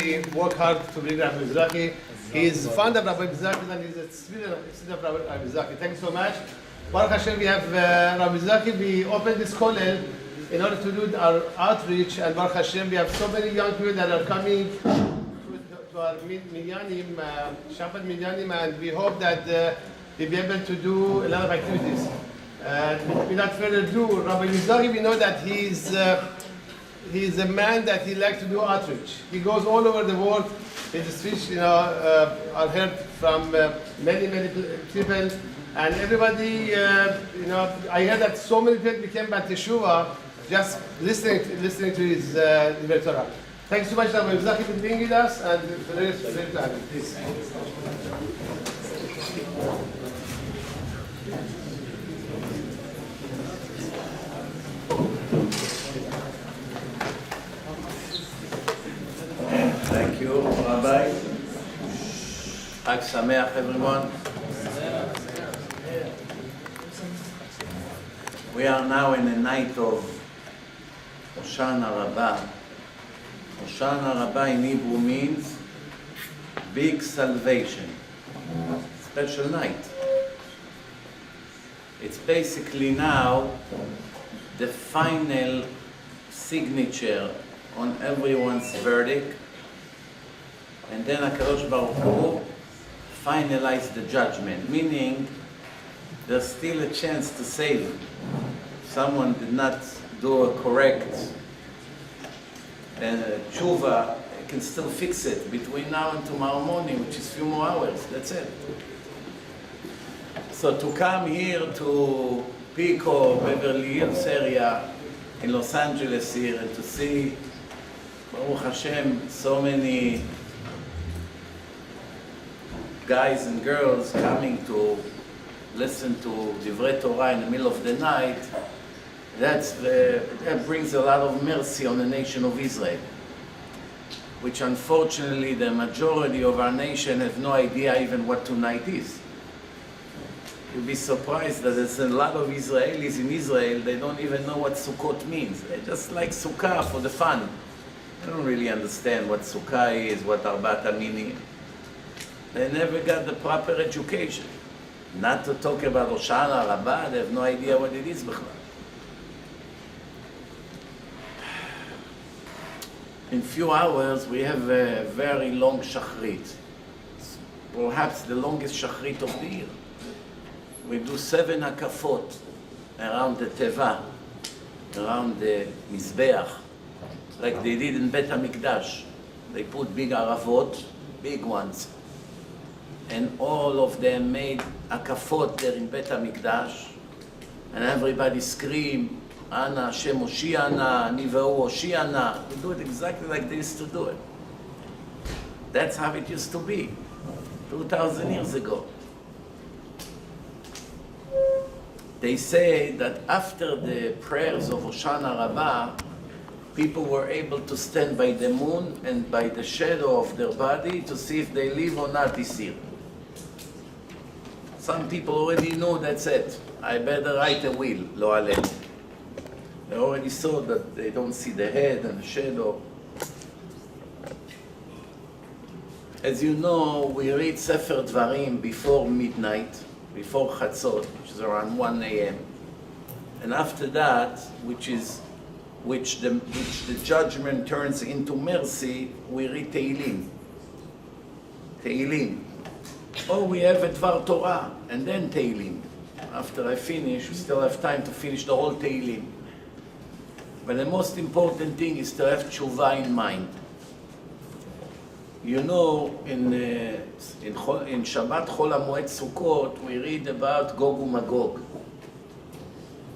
really worked hard to bring Rabbi Mizrachi. He's fond of Rabbi Mizrachi and he's a student of Rabbi Mizrachi. Thank you so much. Baruch Hashem, we have Rabbi Mizrachi. We opened this kollel in order to do our outreach, and Baruch Hashem, we have so many young people that are coming to our minyanim, Shabbat minyanim, and we hope that we'll be able to do a lot of activities. Without further ado, Rabbi Mizrachi, we know that he's a man that he likes to do outreach. He goes all over the world. His speech, are heard from many people, and everybody, I heard that so many people became Bat Teshuvah just listening to his Torah. Thank you so much, Rabbi Mizrachi, for being with us, and for the rest of the time. Please. Thank you, Rabbi. Chag Sameach, everyone. We are now in the night of Hoshana Rabbah. Hoshana Rabbah in Hebrew means big salvation, special night. It's basically now the final signature on everyone's verdict, and then HaKadosh Baruch Hu finalize the judgment, meaning there's still a chance to save. Someone did not do a correct tshuva, can still fix it between now and tomorrow morning, which is a few more hours. That's it. So to come here to Pico, Beverly area in Los Angeles here, and to see, Baruch Hashem, so many guys and girls coming to listen to Divrei Torah in the middle of the night, that brings a lot of mercy on the nation of Israel, which unfortunately the majority of our nation have no idea even what tonight is. You'll be surprised that there's a lot of Israelis in Israel, they don't even know what Sukkot means. They just like Sukkah for the fun. They don't really understand what Sukkah is, what Arbat Aminim. They never got the proper education. Not to talk about Hoshana Rabbah, they have no idea what it is. In few hours, we have a very long shachrit. Perhaps the longest shachrit of the year. We do 7 akafot around the teva, around the mizbeach, like they did in Bet HaMikdash. They put big aravot, big ones, and all of them made akafot there in Bet HaMikdash, and everybody scream, Ana Hashem Hoshiana, Ani Ve'hu Hoshiana. We do it exactly like they used to do it. That's how it used to be, 2,000 years ago. They say that after the prayers of Hoshana Rabbah, people were able to stand by the moon and by the shadow of their body to see if they live or not this year. Some people already know that's it. I better write a will, lo alem. They already saw that they don't see the head and the shadow. As you know, we read Sefer Dvarim before midnight, before Chatzot, which is around 1 a.m. And after that, which the judgment turns into mercy, we read Tehillim. Tehillim. Or we have a Dvar Torah, and then Tehillim. After I finish, we still have time to finish the whole Tehillim. But the most important thing is to have tshuva in mind. You know, in Shabbat Chol HaMoed Sukkot, we read about Gog uMagog,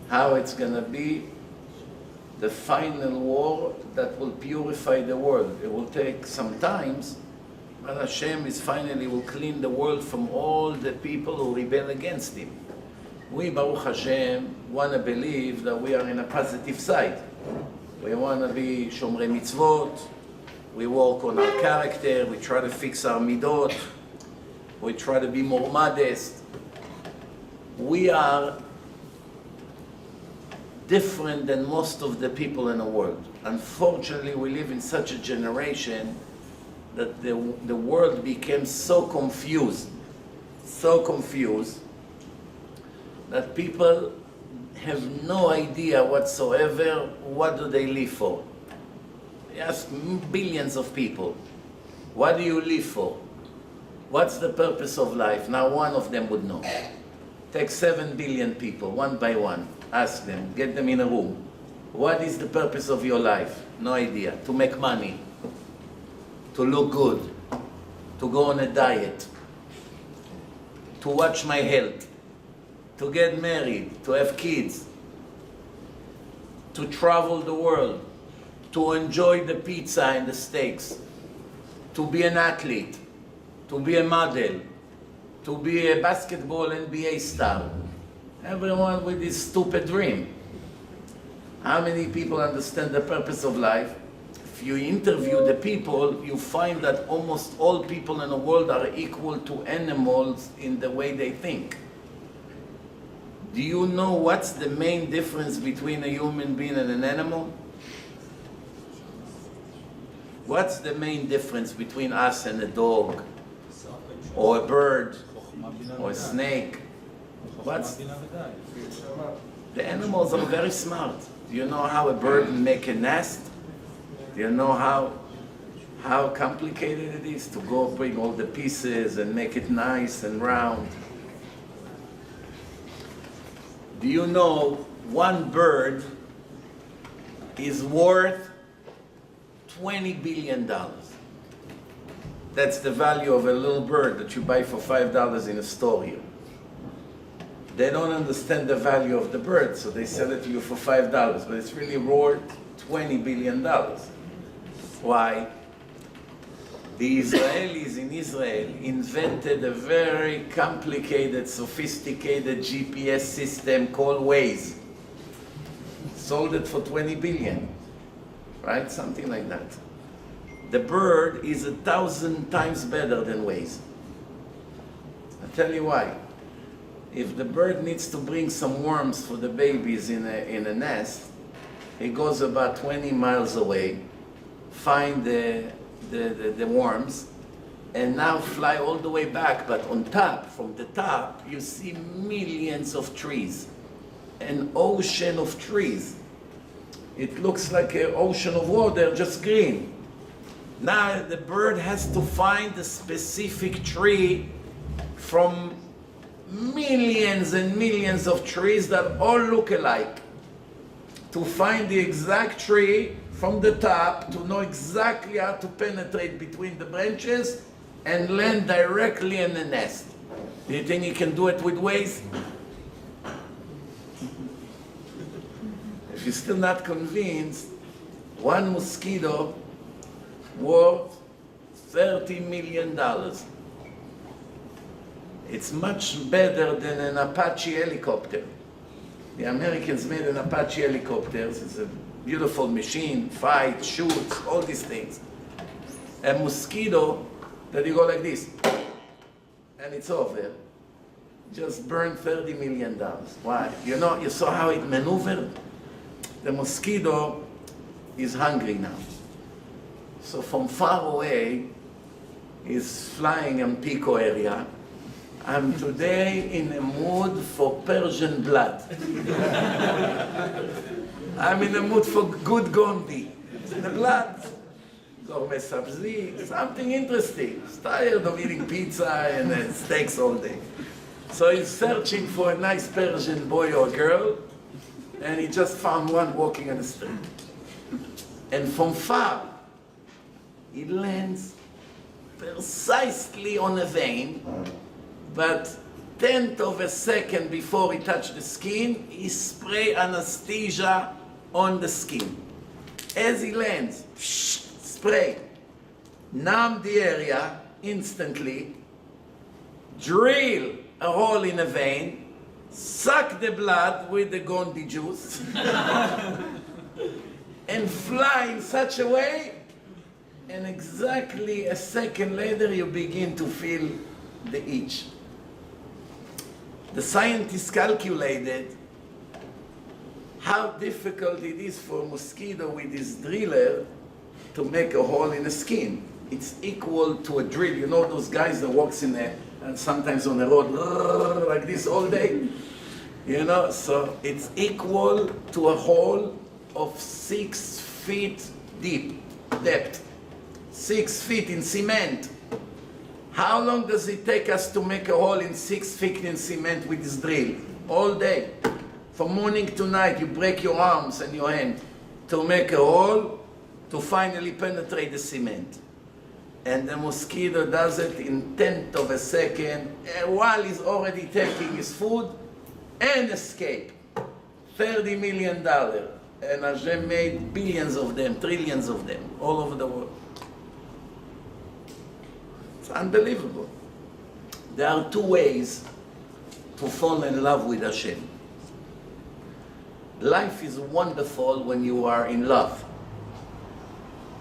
how it's going to be the final war that will purify the world. It will take some time, but Hashem finally will clean the world from all the people who rebel against Him. We, Baruch Hashem, want to believe that we are in a positive side. We want to be Shomrei Mitzvot. We work on our character. We try to fix our midot. We try to be more modest. We are different than most of the people in the world. Unfortunately, we live in such a generation that the world became so confused, that people have no idea whatsoever what do they live for. You ask billions of people, what do you live for? What's the purpose of life? Now one of them would know. Take 7 billion people, one by one, ask them, get them in a room. What is the purpose of your life? No idea. To make money, to look good, to go on a diet, to watch my health, to get married, to have kids, to travel the world, to enjoy the pizza and the steaks, to be an athlete, to be a model, to be a basketball NBA star. Everyone with this stupid dream. How many people understand the purpose of life? If you interview the people, you find that almost all people in the world are equal to animals in the way they think. Do you know what's the main difference between a human being and an animal? What's the main difference between us and a dog, or a bird, or a snake? The animals are very smart. Do you know how a bird make a nest? Do you know how complicated it is to go bring all the pieces and make it nice and round? Do you know one bird is worth $20 billion? That's the value of a little bird that you buy for $5 in a store here. They don't understand the value of the bird, so they sell it to you for $5, but it's really worth $20 billion. Why? The Israelis in Israel invented a very complicated, sophisticated GPS system called Waze. Sold it for 20 billion, right? Something like that. The bird is 1,000 times better than Waze. I'll tell you why. If the bird needs to bring some worms for the babies in a nest, he goes about 20 miles away, find the worms, and now fly all the way back. But on top, from the top, you see millions of trees, an ocean of trees. It looks like an ocean of water, just green. Now the bird has to find a specific tree from millions and millions of trees that all look alike. To find the exact tree from the top, to know exactly how to penetrate between the branches and land directly in the nest. Do you think you can do it with Waze? If you're still not convinced, one mosquito worth $30 million. It's much better than an Apache helicopter. The Americans made an Apache helicopter. It's a beautiful machine, fights, shoots, all these things. A mosquito that you go like this, and it's over, just burned $30 million. Why? You know, you saw how it maneuvered? The mosquito is hungry now. So from far away, he's flying in Pico area. I'm today in a mood for Persian blood. I'm in a mood for good gondi. The blood, gourmet sabzi, something interesting. He's tired of eating pizza and steaks all day. So he's searching for a nice Persian boy or girl, and he just found one walking on the street. And from far, he lands precisely on a vein, but 1/10 of a second before he touched the skin, he spray anesthesia on the skin. As he lands, spray, numb the area instantly, drill a hole in a vein, suck the blood with the gondi juice, and fly in such a way, and exactly a second later you begin to feel the itch. The scientists calculated how difficult it is for a mosquito with this driller to make a hole in the skin. it's equal to a drill. You know those guys that walks in there and sometimes on the road like this all day? You know, so it's equal to a hole of 6 feet deep, depth. 6 feet in cement. How long does it take us to make a hole in 6 feet in cement with this drill? All day. From morning to night, you break your arms and your hand to make a hole to finally penetrate the cement. And the mosquito does it in 1/10 of a second, while he's already taking his food and escape. $30 million. And Hashem made billions of them, trillions of them, all over the world. It's unbelievable. There are 2 ways to fall in love with Hashem. Life is wonderful when you are in love.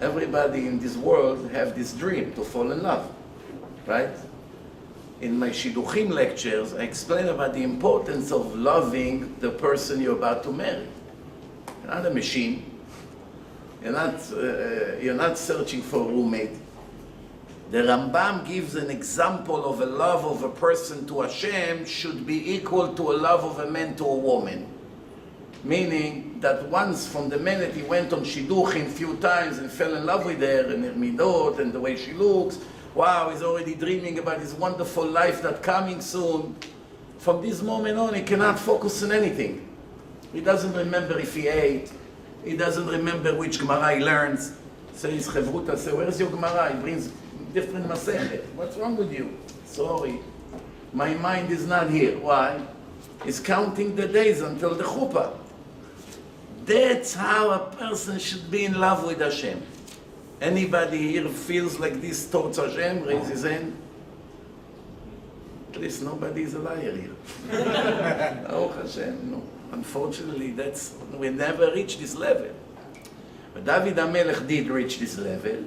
Everybody in this world have this dream to fall in love, right? In my Shidduchim lectures, I explain about the importance of loving the person you're about to marry. You're not a machine. You're not searching for a roommate. The Rambam gives an example of a love of a person to Hashem should be equal to a love of a man to a woman. Meaning that once from the minute he went on Shidduchim a few times and fell in love with her and her midot and the way she looks, wow, he's already dreaming about his wonderful life that's coming soon. From this moment on, he cannot focus on anything. He doesn't remember if he ate. He doesn't remember which Gemara he learns. So his Chavruta says, where's your Gemara? He brings different Maselet. What's wrong with you? Sorry. My mind is not here. Why? He's counting the days until the chuppah. That's how a person should be in love with Hashem. Anybody here feels like this towards Hashem? Raise his hand. At least nobody is a liar here. Oh Hashem, no. Unfortunately, we never reach this level. But David HaMelech did reach this level.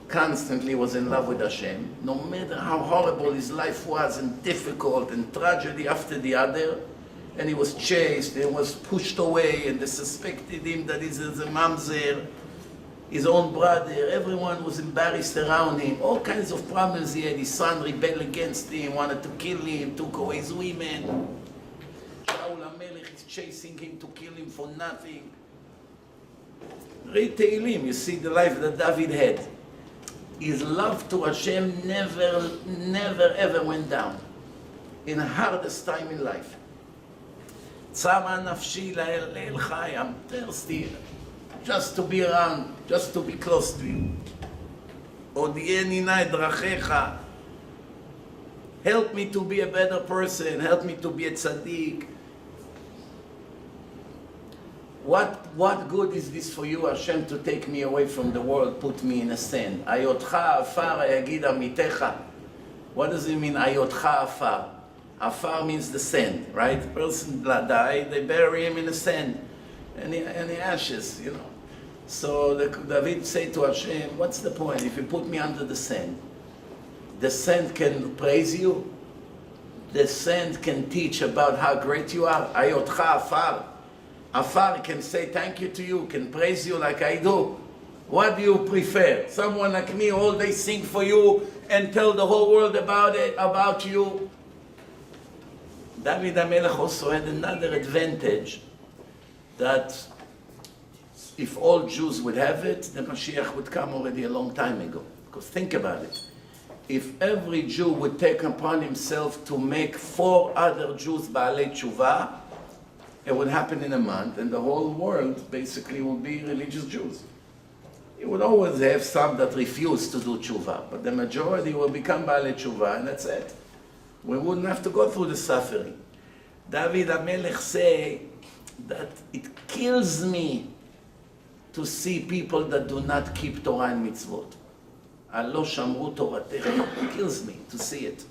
Constantly was in love with Hashem. No matter how horrible his life was and difficult and tragedy after the other, and he was chased and was pushed away and they suspected him that he's a mamzer, his own brother, everyone was embarrassed around him, all kinds of problems he had. His son rebelled against him, wanted to kill him, took away his women. Shaul HaMelech is chasing him to kill him for nothing. Read Tehillim, you see the life that David had. His love to Hashem never ever went down. In the hardest time in life. Tzara nafshi la'el chai, I'm thirsty just to be around, just to be close to you. Odieni na drachecha. Help me to be a better person, help me to be a tzaddik. What good is this for you, Hashem, to take me away from the world, put me in a sand? Ayotcha afar ayagid amitecha. What does it mean, ayotcha afar? Afar means the sand, right? The person died, they bury him in the sand, and the ashes, you know. So David said to Hashem, what's the point if you put me under the sand? The sand can praise you. The sand can teach about how great you are. Ayotcha afar. Afar can say thank you to you, can praise you like I do. What do you prefer? Someone like me all day sing for you and tell the whole world about you? David HaMelech also had another advantage, that if all Jews would have it, the Mashiach would come already a long time ago. Because think about it. If every Jew would take upon himself to make 4 other Jews Baalei Tshuva, it would happen in a month, and the whole world basically would be religious Jews. You would always have some that refuse to do tshuva, but the majority will become Baalei Tshuva, and that's it. We wouldn't have to go through the suffering. David HaMelech say that it kills me to see people that do not keep Torah and mitzvot. Alo shamru Toratecha. It kills me to see it.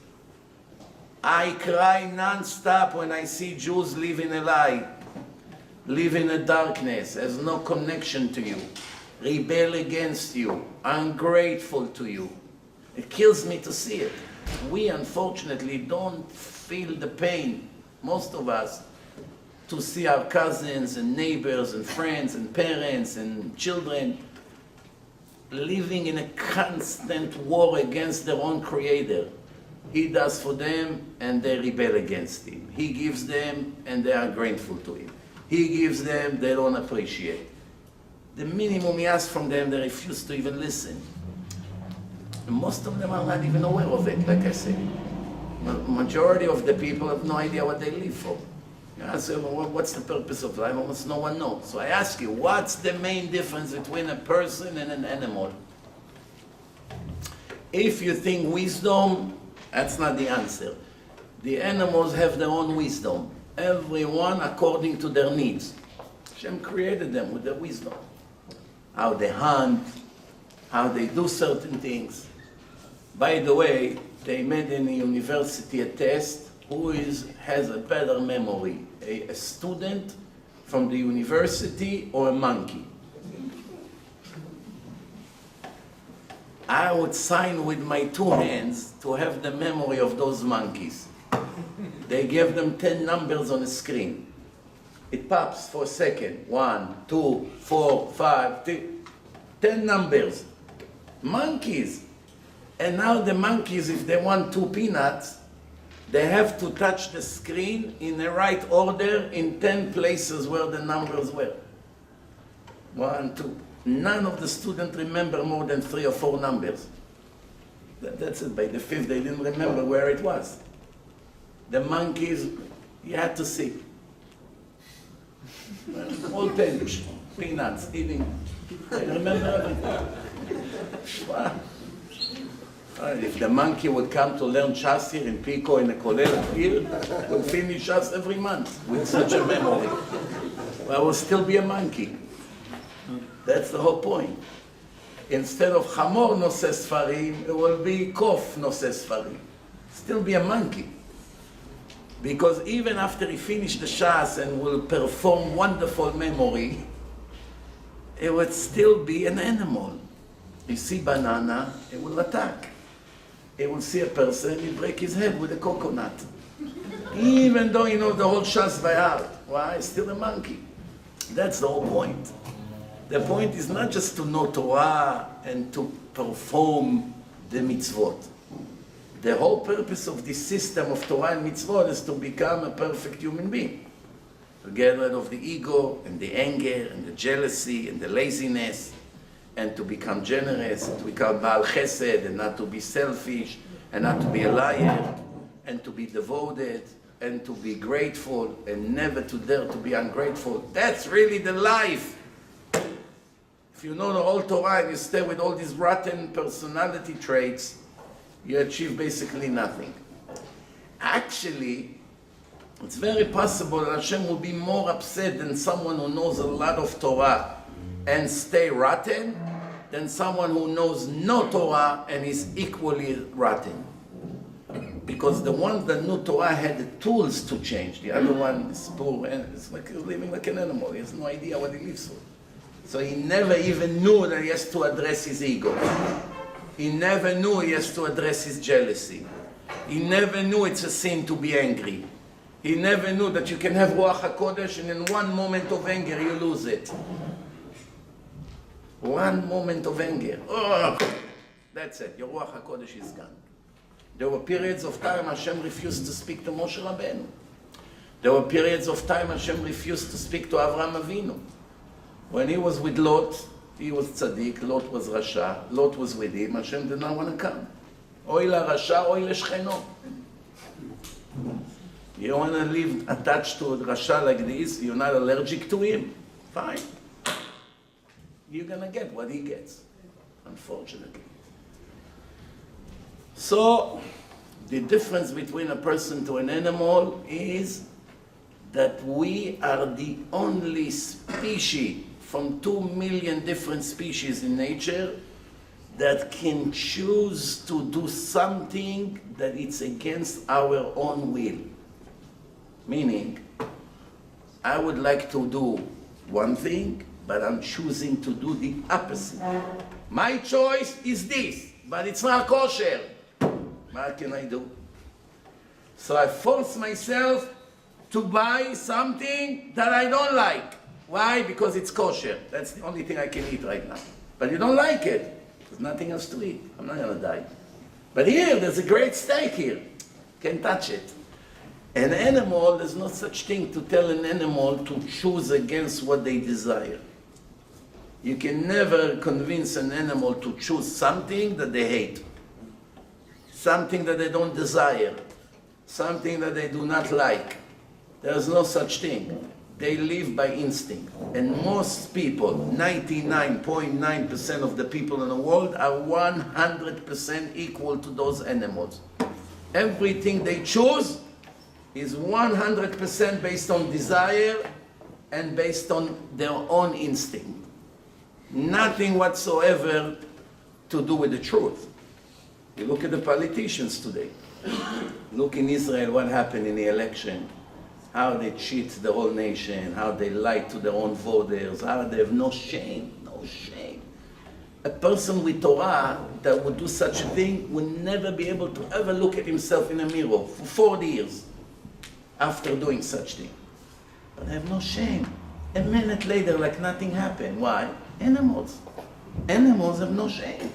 I cry non-stop when I see Jews live in a lie, live in a darkness, has no connection to you, rebel against you, ungrateful to you. It kills me to see it. We unfortunately don't feel the pain, most of us, to see our cousins and neighbors and friends and parents and children living in a constant war against their own creator. He does for them and they rebel against him. He gives them and they are grateful to him. He gives them, they don't appreciate. The minimum he asks from them, they refuse to even listen. And most of them are not even aware of it, like I said. Majority of the people have no idea what they live for. You ask them, well, what's the purpose of life? Almost no one knows. So I ask you, what's the main difference between a person and an animal? If you think wisdom, that's not the answer. The animals have their own wisdom. Everyone according to their needs. Hashem created them with their wisdom. How they hunt, how they do certain things. By the way, they made in the university a test who has a better memory, a student from the university or a monkey. I would sign with my 2 hands to have the memory of those monkeys. They gave them 10 numbers on a screen. It pops for a second. 1, 2, 4, 5, 10 numbers. Monkeys. And now the monkeys, if they want 2 peanuts, they have to touch the screen in the right order in 10 places where the numbers were. 1, 2. None of the students remember more than 3 or 4 numbers. That's it. By the 5th, they didn't remember where it was. The monkeys, you had to see. All 10 peanuts, eating. They remember everything. Wow. If the monkey would come to learn Shas here in Pico, in the HolyLand here, would finish Shas every month with such a memory. Well, I will still be a monkey. That's the whole point. Instead of Hamor Noseh Sfarim, it will be Kof Noseh Sfarim. Still be a monkey. Because even after he finished the Shas and will perform wonderful memory, it would still be an animal. You see banana, it will attack. It will see a person, he break his head with a coconut. Even though he knows the whole Shas by heart. Why? He's still a monkey. That's the whole point. The point is not just to know Torah and to perform the mitzvot. The whole purpose of this system of Torah and mitzvot is to become a perfect human being. To get rid of the ego and the anger and the jealousy and the laziness, and to become generous, and to become Baal Chesed, and not to be selfish, and not to be a liar, and to be devoted, and to be grateful, and never to dare to be ungrateful. That's really the life. If you know the whole Torah and you stay with all these rotten personality traits, you achieve basically nothing. Actually, it's very possible that Hashem will be more upset than someone who knows a lot of Torah and stay rotten than someone who knows no Torah and is equally rotten. Because the one that knew Torah had the tools to change. The other one is poor and it's like living like an animal. He has no idea what he lives for. So he never even knew that he has to address his ego. He never knew he has to address his jealousy. He never knew it's a sin to be angry. He never knew that you can have Ruach HaKodesh and in one moment of anger you lose it. One moment of anger. Oh, that's it. Your Ruach HaKodesh is gone. There were periods of time Hashem refused to speak to Moshe Rabbeinu. There were periods of time Hashem refused to speak to Avraham Avinu. When he was with Lot, he was tzaddik, Lot was rasha, Lot was with him, Hashem did not want to come. Oy la rasha, oy la shcheno. You don't want to live attached to a rasha like this, you're not allergic to him, fine. You're going to get what he gets, unfortunately. So, the difference between a person to an animal is that we are the only species from 2 million different species in nature that can choose to do something that it's against our own will. Meaning, I would like to do one thing, but I'm choosing to do the opposite. My choice is this, but it's not kosher. What can I do? So I force myself to buy something that I don't like. Why? Because it's kosher. That's the only thing I can eat right now. But you don't like it. There's nothing else to eat. I'm not going to die. But here, there's a great steak here. Can't touch it. An animal, there's no such thing to tell an animal to choose against what they desire. You can never convince an animal to choose something that they hate, something that they don't desire, something that they do not like. There's no such thing. They live by instinct. And most people, 99.9% of the people in the world are 100% equal to those animals. Everything they choose is 100% based on desire and based on their own instinct. Nothing whatsoever to do with the truth. You look at the politicians today. Look in Israel what happened in the election. How they cheat the whole nation, how they lie to their own voters, how they have no shame, no shame. A person with Torah that would do such a thing would never be able to ever look at himself in a mirror for 40 years after doing such thing. But they have no shame. A minute later, like nothing happened. Why? Animals. Animals have no shame.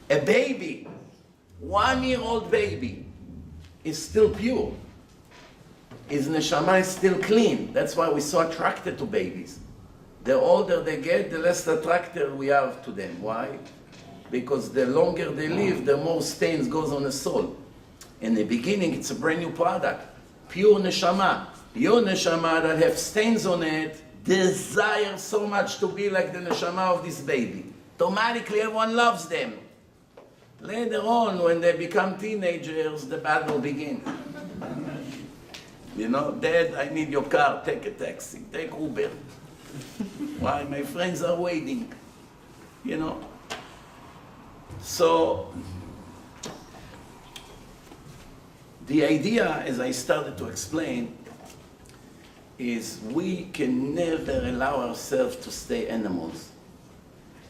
A baby, 1-year-old baby, is still pure. His neshama is still clean. That's why we're so attracted to babies. The older they get, the less attracted we are to them. Why? Because the longer they live, the more stains goes on the soul. In the beginning, it's a brand new product. Pure neshama. Your neshama that have stains on it desire so much to be like the neshama of this baby. Automatically, everyone loves them. Later on, when they become teenagers, the battle begins. You know, Dad, I need your car. Take a taxi. Take Uber. Why? My friends are waiting. You know. So, the idea, as I started to explain, is we can never allow ourselves to stay animals.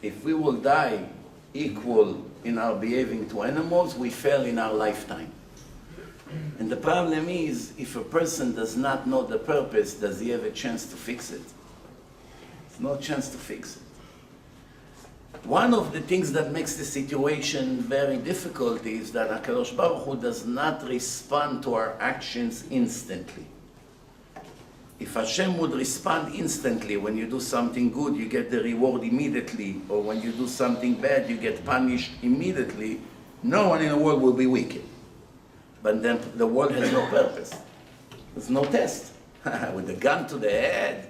If we will die equal in our behaving to animals, we fail in our lifetime. And the problem is, if a person does not know the purpose, does he have a chance to fix it? There's no chance to fix it. One of the things that makes the situation very difficult is that HaKadosh Baruch Hu does not respond to our actions instantly. If Hashem would respond instantly, when you do something good, you get the reward immediately, or when you do something bad, you get punished immediately, no one in the world will be wicked. But then the world has no purpose. There's no test. With a gun to the head,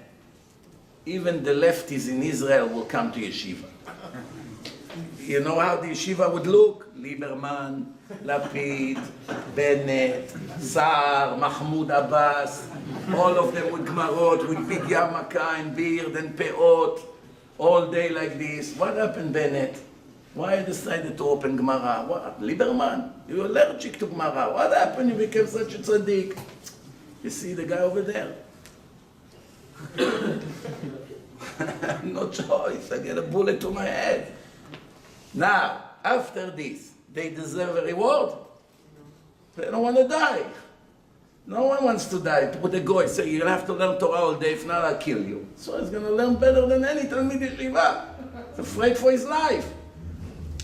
even the lefties in Israel will come to yeshiva. You know how the yeshiva would look? Lieberman, Lapid, Bennett, Saar, Mahmoud Abbas, all of them with Gmarot, with big yarmulke and beard and peot, all day like this. What happened, Bennett? Why you decided to open Gemara? What? Lieberman, you're allergic to Gemara. What happened? You became such a tzaddik. You see the guy over there? No choice. I get a bullet to my head. Now, after this, they deserve a reward. They don't want to die. No one wants to die. Put a goy, say, you'll have to learn Torah all day, if not, I'll kill you. So he's going to learn better than any Talmid Yeshiva. He's afraid for his life.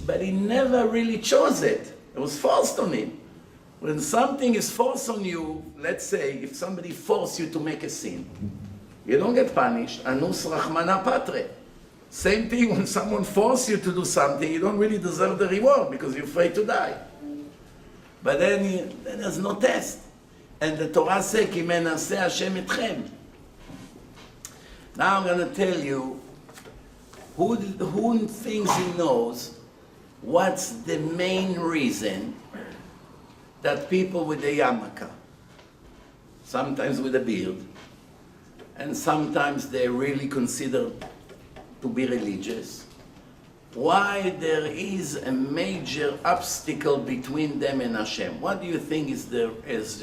But he never really chose it. It was forced on him. When something is forced on you, let's say, if somebody forces you to make a sin, you don't get punished. Anus Rahmana Patre. Same thing when someone forces you to do something, you don't really deserve the reward because you're afraid to die. But then there's no test. And the Torah says, Ki menaseh Hashem etchem. Now I'm going to tell you who thinks he knows what's the main reason that people with a yarmulke, sometimes with a beard, and sometimes they're really considered to be religious, why there is a major obstacle between them and Hashem? What do you think is the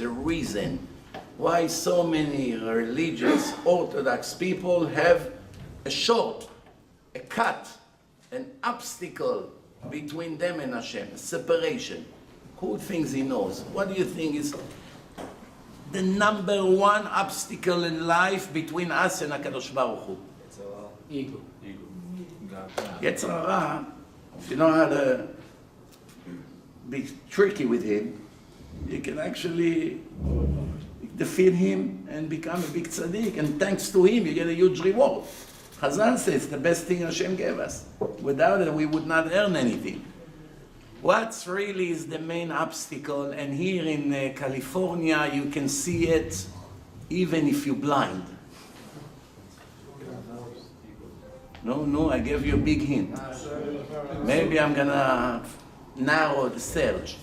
reason why so many religious Orthodox people have a cut, an obstacle between them and Hashem, a separation? Who thinks he knows? What do you think is the number one obstacle in life between us and HaKadosh Baruch Hu? Ego. Yetzer Hara If you know how to be tricky with him, you can actually defeat him and become a big tzaddik, and thanks to him you get a huge reward. Chazal says it's the best thing Hashem gave us. Without it we would not earn anything. What's really is the main obstacle, and here in California you can see it even if you're blind. No, I gave you a big hint. Maybe I'm gonna narrow the search.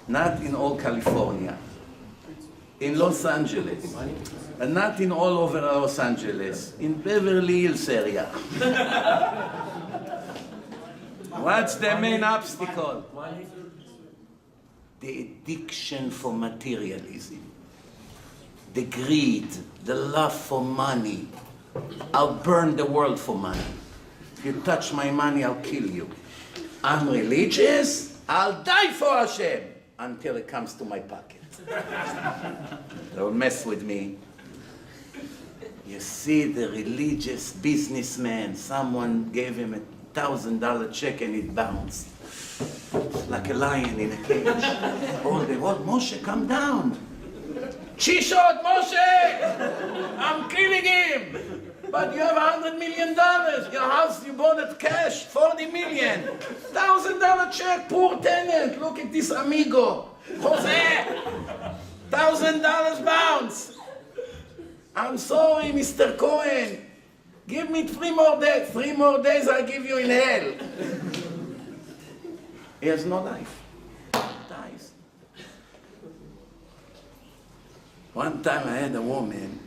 Not in all California. In Los Angeles. And not in all over Los Angeles. In Beverly Hills area. What's the main obstacle? The addiction for materialism. The greed, the love for money. I'll burn the world for money. If you touch my money, I'll kill you. I'm religious, I'll die for Hashem until it comes to my pocket. Don't mess with me. You see the religious businessman, someone gave him $1,000 check and it bounced. Like a lion in a cage. Hold the wall, Moshe, come down. Shishot, Moshe! I'm killing him! But you have $100 million. Your house you bought it cash, $40 million. $1,000 check, poor tenant. Look at this amigo. Jose! $1,000 bounce. I'm sorry, Mr. Cohen. Give me 3 more days. 3 more days I'll give you in hell. He has no life. He dies. One time I had a woman.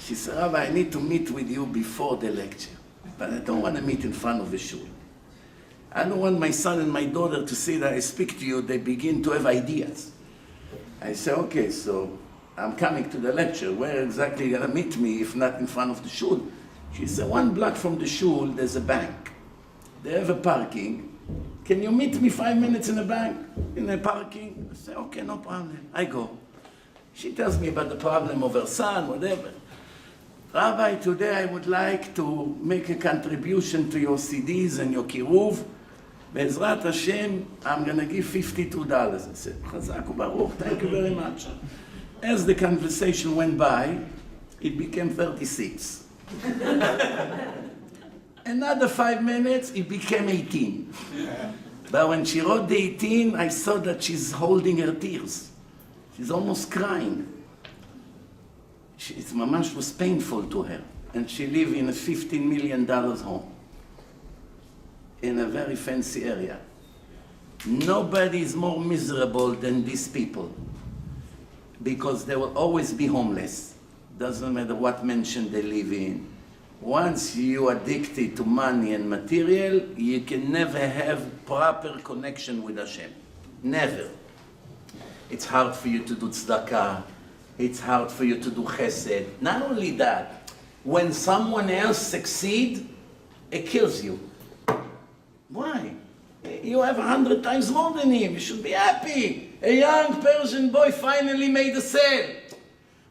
She said, Rabbi, I need to meet with you before the lecture. But I don't want to meet in front of the shul. I don't want my son and my daughter to see that I speak to you. They begin to have ideas. I say, okay, so I'm coming to the lecture. Where exactly are you going to meet me if not in front of the shul? She said, 1 block from the shul, there's a bank. They have a parking. Can you meet me 5 minutes in the bank, in the parking? I say, okay, no problem. I go. She tells me about the problem of her son, whatever. Rabbi, today I would like to make a contribution to your CDs and your kiruv. Be'ezrat Hashem, I'm going to give $52. I said, Chazak u'baruch, thank you very much. As the conversation went by, it became 36. Another 5 minutes, it became 18. But when she wrote the 18, I saw that she's holding her tears. She's almost crying. It mamash was painful to her. And she lived in a $15 million home. In a very fancy area. Nobody is more miserable than these people. Because they will always be homeless. Doesn't matter what mansion they live in. Once you are addicted to money and material, you can never have proper connection with Hashem. Never. It's hard for you to do tzedakah. It's hard for you to do chesed. Not only that, when someone else succeeds, it kills you. Why? You have 100 times more than him. You should be happy. A young Persian boy finally made a sale.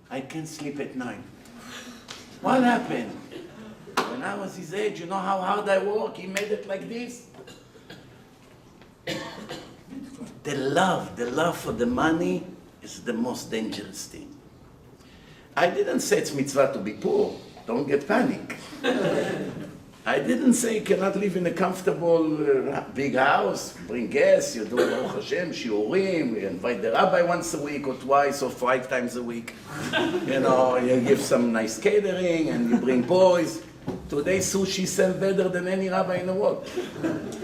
I can't sleep at night. What happened? When I was his age, you know how hard I work? He made it like this. The love for the money is the most dangerous thing. I didn't say it's mitzvah to be poor. Don't get panic. I didn't say you cannot live in a comfortable big house, bring guests, you do Baruch Hashem, shiurim, you invite the rabbi once a week or twice or 5 times a week. You know, you give some nice catering and you bring boys. Today sushi sells better than any rabbi in the world.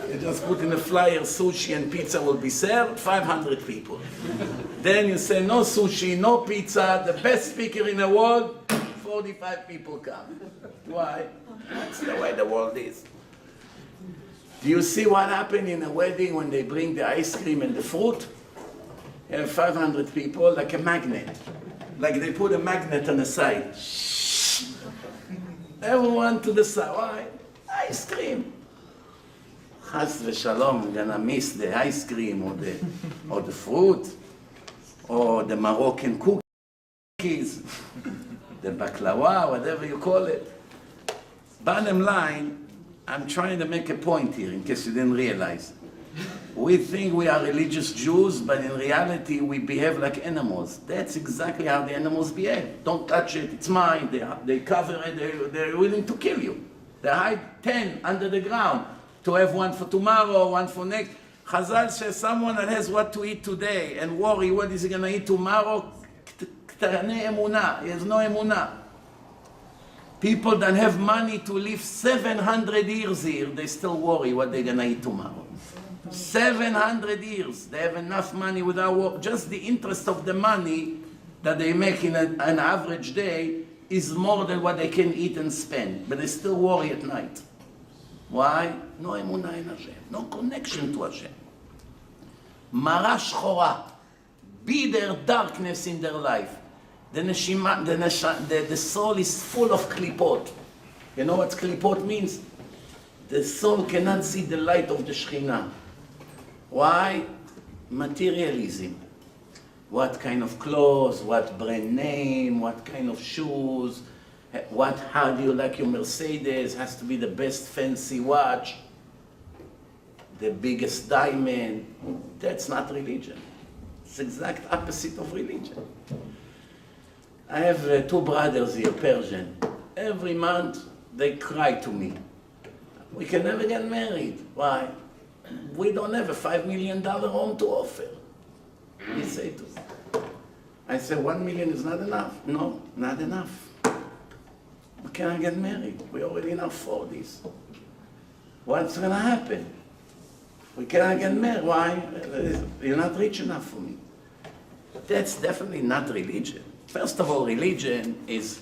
You just put in a flyer, sushi and pizza will be served, 500 people. Then you say no sushi, no pizza, the best speaker in the world, 45 people come. Why? That's the way the world is. Do you see what happened in a wedding when they bring the ice cream and the fruit? You have 500 people, like a magnet. Like they put a magnet on the side. Everyone to the side. Why? Ice cream. Chas v'shalom, I'm gonna miss the ice cream or the fruit or the Moroccan cookies, the baklava, whatever you call it. Bottom line, I'm trying to make a point here, in case you didn't realize. We think we are religious Jews, but in reality we behave like animals. That's exactly how the animals behave. Don't touch it, it's mine. They cover it, they're willing to kill you. They hide 10 under the ground to have one for tomorrow, one for next. Chazal says someone that has what to eat today and worry what is he going to eat tomorrow, he has no emunah. People that have money to live 700 years here, they still worry what they're going to eat tomorrow. 700 years, they have enough money without work. Just the interest of the money that they make in an average day is more than what they can eat and spend. But they still worry at night. Why? No emunah in Hashem, no connection to Hashem. Mara shchora, bitter darkness in their life. The soul is full of klipot. You know what klipot means? The soul cannot see the light of the Shekhinah. Why? Materialism. What kind of clothes, what brand name, what kind of shoes, how do you like your Mercedes, has to be the best fancy watch, the biggest diamond. That's not religion. It's the exact opposite of religion. I have 2 brothers here, Persian. Every month they cry to me. We can never get married. Why? We don't have a $5 million home to offer. He say to me. I say, 1 million is not enough. No, not enough. We cannot get married. We're already in our 40s. What's going to happen? We cannot get married. Why? You're not rich enough for me. That's definitely not religion. First of all, religion is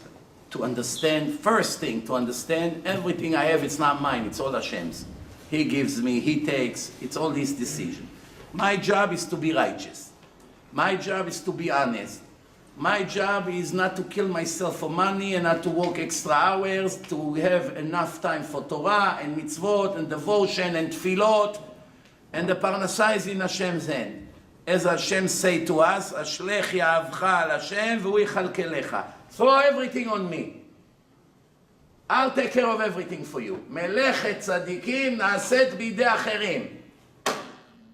to understand, first thing, to understand everything I have, it's not mine, it's all Hashem's. He gives me, He takes, it's all His decision. My job is to be righteous. My job is to be honest. My job is not to kill myself for money and not to work extra hours, to have enough time for Torah and mitzvot and devotion and tefillot, and the parnasah is in Hashem's hand. As Hashem say to us, Ashlech ya'avcha al Hashem v'hu yichalkelecha. Throw everything on me. I'll take care of everything for you. Melechet tzadikim na'aset bidei acherim.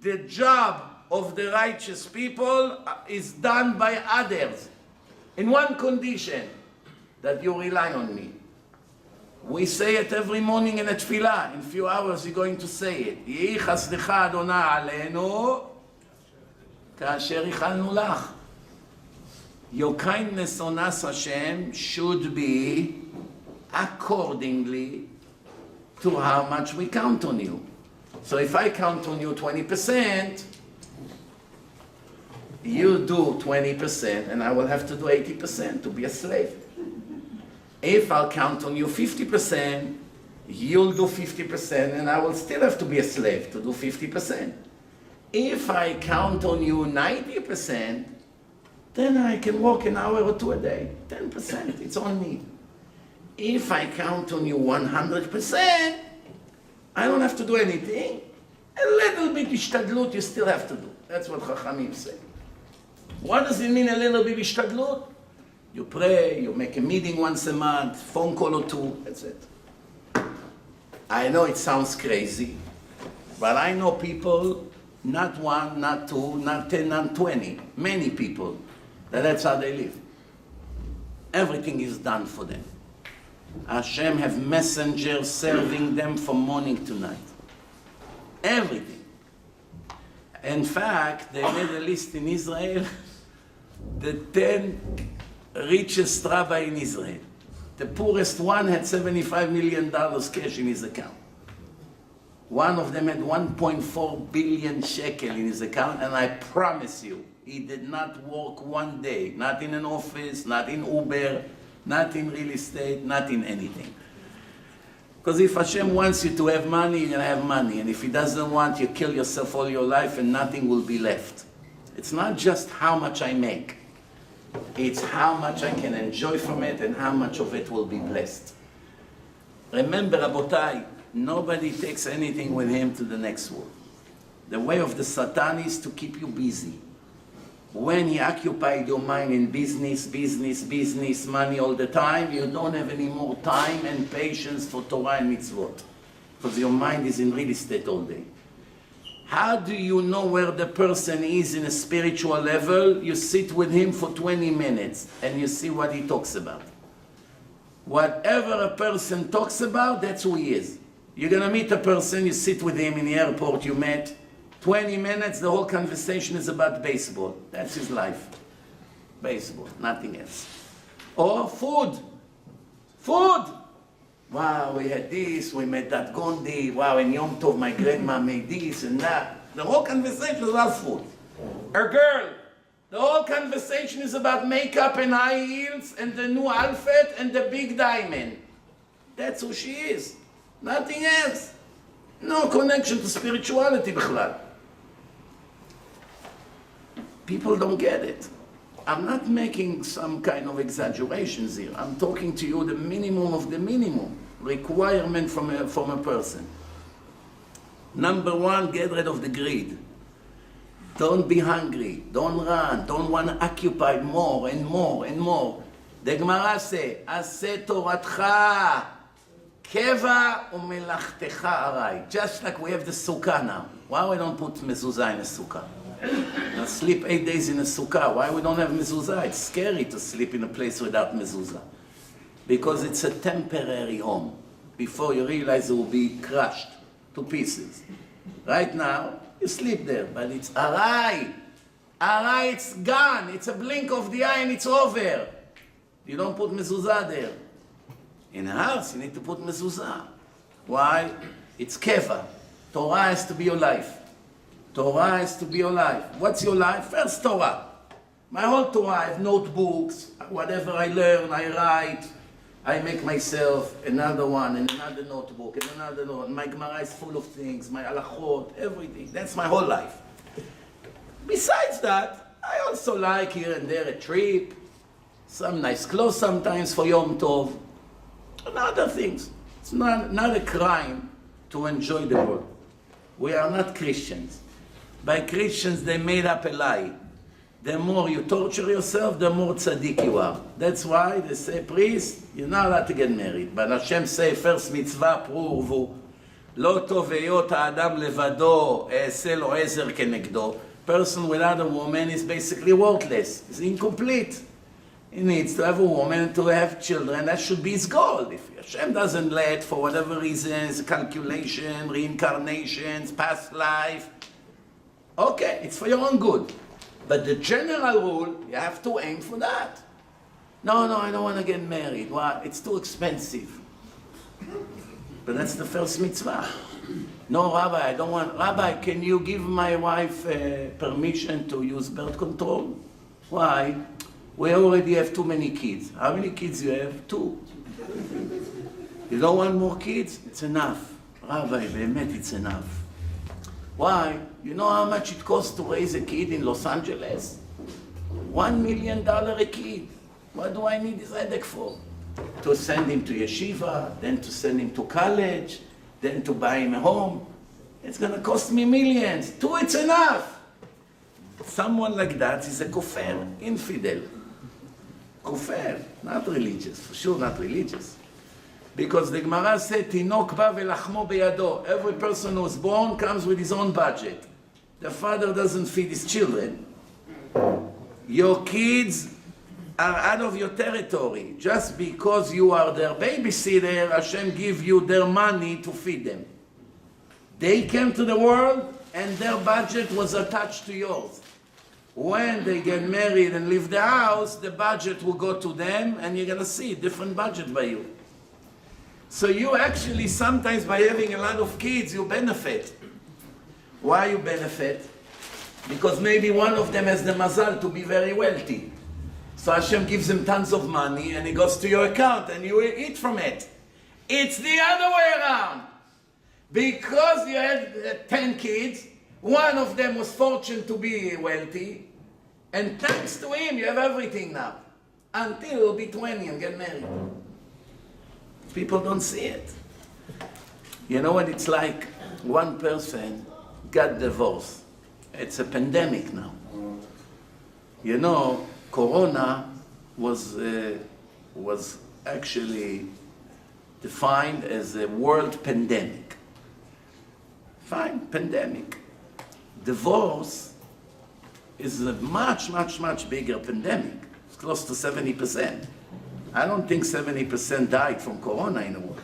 The job of the righteous people is done by others. In one condition, that you rely on me. We say it every morning in a tefillah. In a few hours you're going to say it. Yehi chasdecha Adonai aleinu כאשר ייחלנו לך. Your kindness on us, Hashem, should be accordingly to how much we count on you. So if I count on you 20%, you do 20%, and I will have to do 80% to be a slave. If I'll count on you 50%, you'll do 50%, and I will still have to be a slave to do 50%. If I count on you 90%, then I can work an hour or 2 a day. 10%, it's on me. If I count on you 100%, I don't have to do anything. A little bit ishtadlut you still have to do. That's what Chachamim say. What does it mean, a little bit ishtadlut? You pray, you make a meeting once a month, phone call or 2, that's it. I know it sounds crazy, but I know people, not 1, not 2, not 10, not 20, many people, that's how they live. Everything is done for them. Hashem have messengers serving them from morning to night. Everything. In fact, they made a list in Israel, the 10 richest rabbi in Israel. The poorest one had $75 million cash in his account. One of them had 1.4 billion shekel in his account, and I promise you, he did not work 1 day, not in an office, not in Uber, not in real estate, not in anything. Because if Hashem wants you to have money, you're going to have money. And if He doesn't want, you kill yourself all your life and nothing will be left. It's not just how much I make. It's how much I can enjoy from it and how much of it will be blessed. Remember, Rabotai, nobody takes anything with him to the next world. The way of the Satan is to keep you busy. When he occupied your mind in business, money all the time, you don't have any more time and patience for Torah and mitzvot. because your mind is in real estate all day. How do you know where the person is in a spiritual level? You sit with him for 20 minutes and you see what he talks about. Whatever a person talks about, that's who he is. You're going to meet a person, you sit with him in the airport, you met, 20 minutes, the whole conversation is about baseball. That's his life. Baseball, nothing else. Or food. Food! Wow, we had this, we made that gondi. Wow, in Yom Tov, my grandma made this and that. The whole conversation is about food. A girl, the whole conversation is about makeup and high heels and the new outfit and the big diamond. That's who she is. Nothing else. No connection to spirituality, bichlal. People don't get it. I'm not making some kind of exaggerations here. I'm talking to you the minimum of the minimum requirement from a person. Number one, get rid of the greed. Don't be hungry. Don't run. Don't want to occupy more and more and more. The Gemara says, "Aseh Toratcha keva umelachtecha arai." Just like we have the sukkah now. Why we don't put mezuzah in a sukkah? Now sleep 8 days in a sukkah. Why we don't have mezuzah? It's scary to sleep in a place without mezuzah. Because it's a temporary home. Before you realize it will be crushed to pieces. Right now, you sleep there, but it's arai. Arai, it's gone. It's a blink of the eye and it's over. You don't put mezuzah there. In a house, you need to put mezuzah. Why? It's keva. Torah has to be your life. Torah has to be your life. What's your life? First Torah. My whole Torah, I have notebooks. Whatever I learn, I write. I make myself another one and another notebook and another note. My Gemara is full of things. My halachot, everything. That's my whole life. Besides that, I also like here and there a trip. Some nice clothes sometimes for Yom Tov. And other things. It's not a crime to enjoy the world. We are not Christians. By Christians, they made up a lie. The more you torture yourself, the more tzaddik you are. That's why they say, priest, you're not allowed to get married. But Hashem say, first mitzvah, pru urvu. לא טוב היות האדם לבדו, אעשה לו עזר כנגדו. Person without a woman is basically worthless. It's incomplete. He needs to have a woman to have children. That should be his goal. If Hashem doesn't let, for whatever reasons, calculation, reincarnations, past life, okay, it's for your own good. But the general rule, you have to aim for that. No, I don't want to get married. Why? It's too expensive. But that's the first mitzvah. No, Rabbi, I don't want. Rabbi, can you give my wife permission to use birth control? Why? We already have too many kids. How many kids you have? 2. You don't want more kids? It's enough. Rabbi, באמת, it's enough. Why? You know how much it costs to raise a kid in Los Angeles? $1 million a kid. What do I need this headache for? To send him to yeshiva, then to send him to college, then to buy him a home. It's going to cost me millions. 2, it's enough. Someone like that is a kofar, infidel. Kofar, not religious, for sure not religious. Because the Gemara said, Tinok ba velachmo beyado. Every person who's born comes with his own budget. The father doesn't feed his children. Your kids are out of your territory. Just because you are their babysitter, Hashem give you their money to feed them. They came to the world and their budget was attached to yours. When they get married and leave the house, the budget will go to them and you're going to see a different budget by you. So you actually, sometimes by having a lot of kids, you benefit. Why you benefit? Because maybe one of them has the mazal to be very wealthy. So Hashem gives him tons of money and it goes to your account and you eat from it. It's the other way around. Because you had 10 kids, one of them was fortunate to be wealthy, and thanks to him, you have everything now. Until you'll be 20 and get married. People don't see it. You know what it's like? One person got divorced. It's a pandemic now. You know, Corona was actually defined as a world pandemic. Fine, pandemic. Divorce is a much, much, much bigger pandemic. It's close to 70%. I don't think 70% died from corona anymore.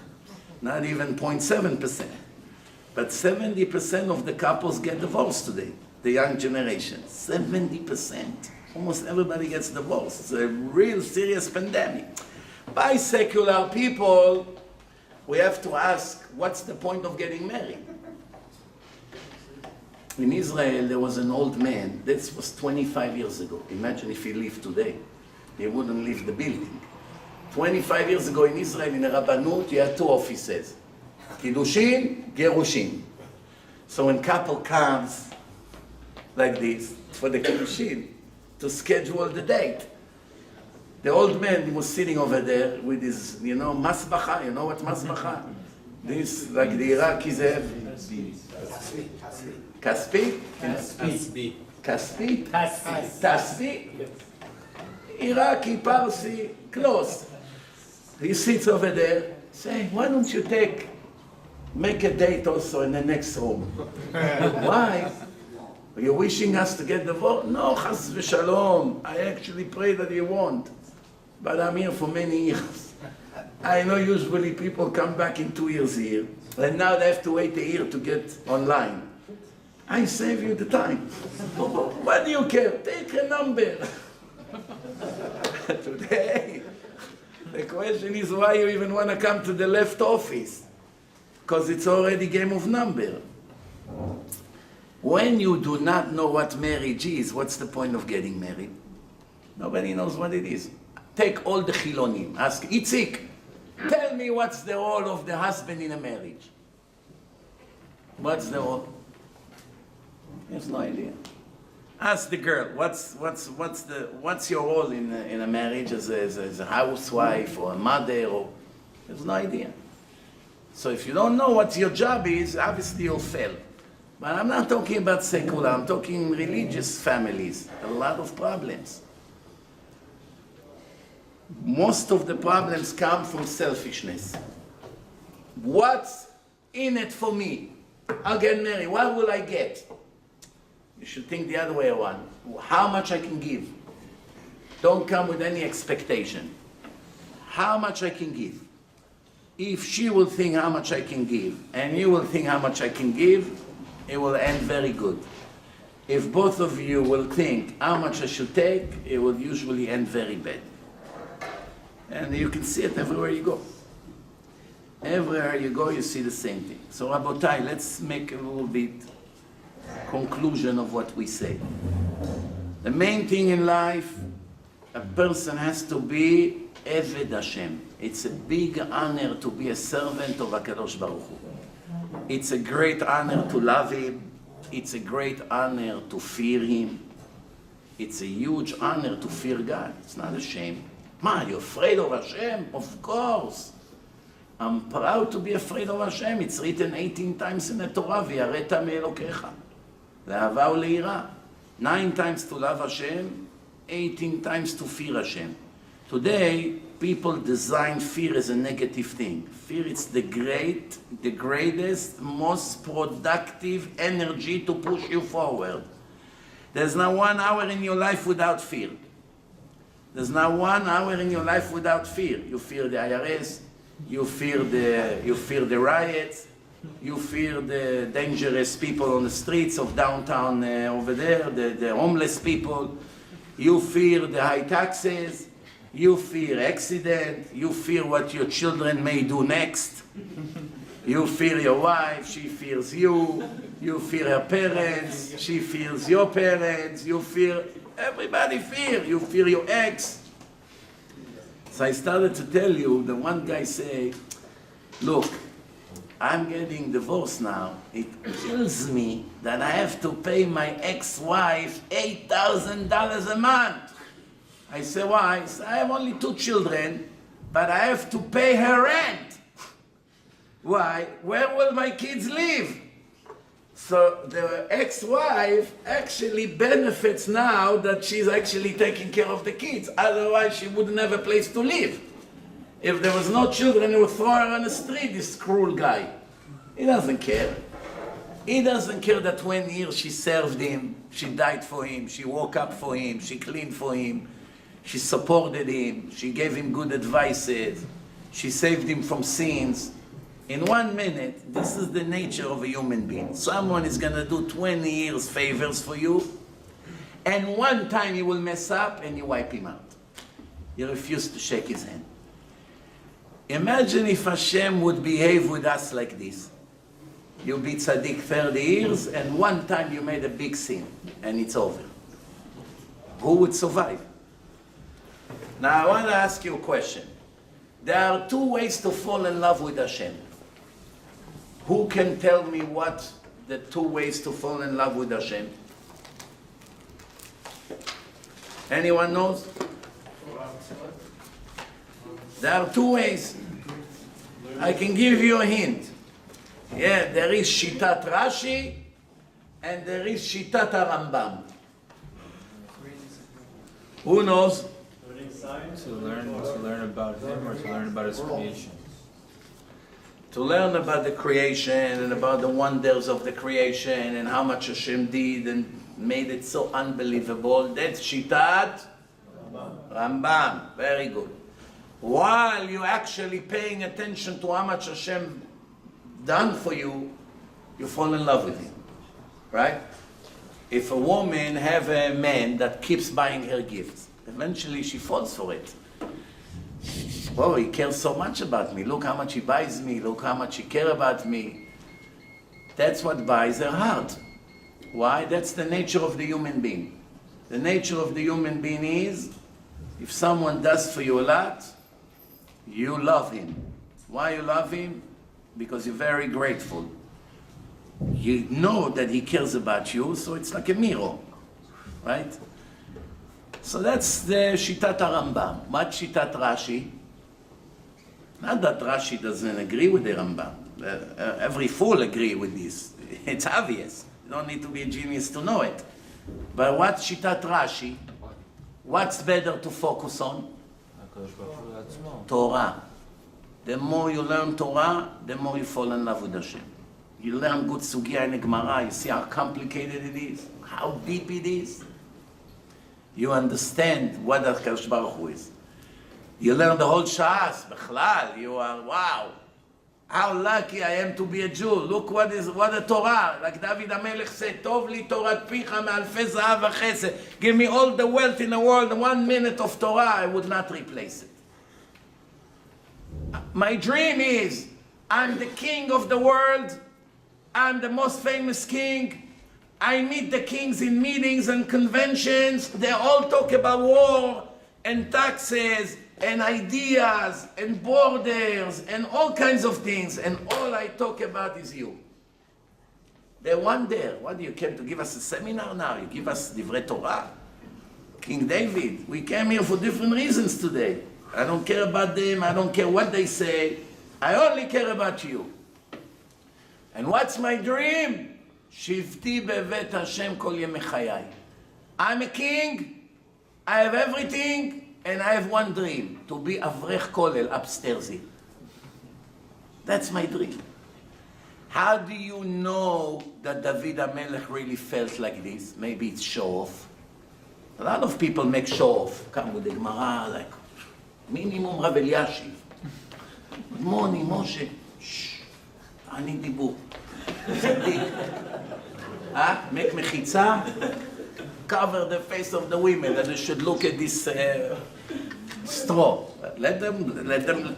Not even 0.7%. But 70% of the couples get divorced today, the young generation. 70%. Almost everybody gets divorced. It's a real serious pandemic. By secular people, we have to ask, what's the point of getting married? In Israel, there was an old man. This was 25 years ago. Imagine if he lived today. He wouldn't leave the building. 25 years ago in Israel, in a Rabbanut, you had two offices. Kiddushin, Gerushin. So when couple comes like this, for the Kiddushin, to schedule the date, the old man, he was sitting over there with his, masbacha. You know what masbacha? This, like the Iraqis have. Kaspi? Kaspi? Tasbi? Iraqi, Parsi, close. He sits over there, saying, why don't you make a date also in the next room? Why? Are you wishing us to get divorced? No, chas v'shalom. I actually pray that you won't. But I'm here for many years. I know usually people come back in 2 years here, and now they have to wait a year to get online. I save you the time. What do you care? Take a number. Today, the question is why you even want to come to the left office. Because it's already game of number. When you do not know what marriage is, what's the point of getting married? Nobody knows what it is. Take all the chilonim. Ask Itzik, tell me what's the role of the husband in a marriage. What's the role? He has no idea. Ask the girl, what's your role in a marriage as a housewife or a mother? Or there's no idea. So if you don't know what your job is, obviously you'll fail. But I'm not talking about secular, I'm talking religious families. A lot of problems. Most of the problems come from selfishness. What's in it for me? I'll get married. What will I get? You should think the other way around. How much I can give. Don't come with any expectation. How much I can give. If she will think how much I can give, and you will think how much I can give, it will end very good. If both of you will think how much I should take, it will usually end very bad. And you can see it everywhere you go. Everywhere you go, you see the same thing. So Rabotai, let's make a little bit conclusion of what we say. The main thing in life, a person has to be Eved Hashem. It's a big honor to be a servant of HaKadosh Baruch Hu. It's a great honor to love Him. It's a great honor to fear Him. It's a huge honor to fear God. It's not a shame. Ma, you're afraid of Hashem? Of course. I'm proud to be afraid of Hashem. It's written 18 times in the Torah, ויראת מאלוקיך. לאהבה וליראה. 9 times to love Hashem, 18 times to fear Hashem. Today, people design fear as a negative thing. Fear is the greatest, most productive energy to push you forward. There's not 1 hour in your life without fear. There's not 1 hour in your life without fear. You fear the IRS, you fear the riots, you fear the dangerous people on the streets of downtown over there, the homeless people. You fear the high taxes. You fear accident. You fear what your children may do next. You fear your wife. She fears you. You fear her parents. She fears your parents. You fear, everybody fear. You fear your ex. So I started to tell you, the one guy say, look, I'm getting divorced now. It kills me that I have to pay my ex-wife $8,000 a month. I say, why? He said, I have only 2 children, but I have to pay her rent. Why? Where will my kids live? So the ex-wife actually benefits now that she's actually taking care of the kids. Otherwise, she wouldn't have a place to live. If there was no children, he would throw her on the street, this cruel guy. He doesn't care. He doesn't care that 20 years she served him, she died for him, she woke up for him, she cleaned for him, she supported him, she gave him good advices, she saved him from sins. In 1 minute, this is the nature of a human being. Someone is going to do 20 years favors for you, and one time he will mess up and you wipe him out. You refuse to shake his hand. Imagine if Hashem would behave with us like this. You be tzaddik 30 years, and one time you made a big sin, and it's over. Who would survive? Now I want to ask you a question. There are 2 ways to fall in love with Hashem. Who can tell me what the 2 ways to fall in love with Hashem? Anyone knows? There are 2 ways. I can give you a hint. Yeah, there is Shitat Rashi and there is Shitat Rambam. Who knows? To learn about him or to learn about his creation? To learn about the creation and about the wonders of the creation and how much Hashem did and made it so unbelievable. That's Shitat Rambam. Very good. While you're actually paying attention to how much Hashem done for you, you fall in love with him. Right? If a woman have a man that keeps buying her gifts, eventually she falls for it. Oh, he cares so much about me. Look how much he buys me. Look how much he cares about me. That's what buys her heart. Why? That's the nature of the human being. The nature of the human being is, if someone does for you a lot, you love him. Why you love him? Because you're very grateful. You know that he cares about you, so it's like a mirror, right? So that's the Shitat Rambam. What Shitat Rashi? Not that Rashi doesn't agree with the Rambam. Every fool agree with this. It's obvious. You don't need to be a genius to know it. But what Shitat Rashi? What's better to focus on? Torah. The more you learn Torah, the more you fall in love with Hashem. You learn good sugya in the Gemara, you see how complicated it is, how deep it is. You understand what HaKadosh Baruch Hu is. You learn the whole Shas, Bechlal, you are, wow, how lucky I am to be a Jew. Look what a Torah, like David HaMelech said, Tov li Torat Picha me'alfei zahav v'chesed. Give me all the wealth in the world, 1 minute of Torah, I would not replace it. My dream is, I'm the king of the world, I'm the most famous king, I meet the kings in meetings and conventions, they all talk about war and taxes and ideas and borders and all kinds of things, and all I talk about is you. They wonder, what do you came to give us a seminar now? You give us Divrei Torah? King David, we came here for different reasons today. I don't care about them, I don't care what they say, I only care about you. And what's my dream? Shivti bevet Hashem kol yemei chayai. I'm a king, I have everything, and I have one dream, to be Avrech Kolel upstairs here. That's my dream. How do you know that David HaMelech really felt like this? Maybe it's show off. A lot of people make show off. Come with the Gemara, like, minimum Rav Eliashiv. Good morning, Moshe. Shh, אני דיבור. צדיק. Make מחיצה. Cover the face of the women, that they should look at this straw. Let them.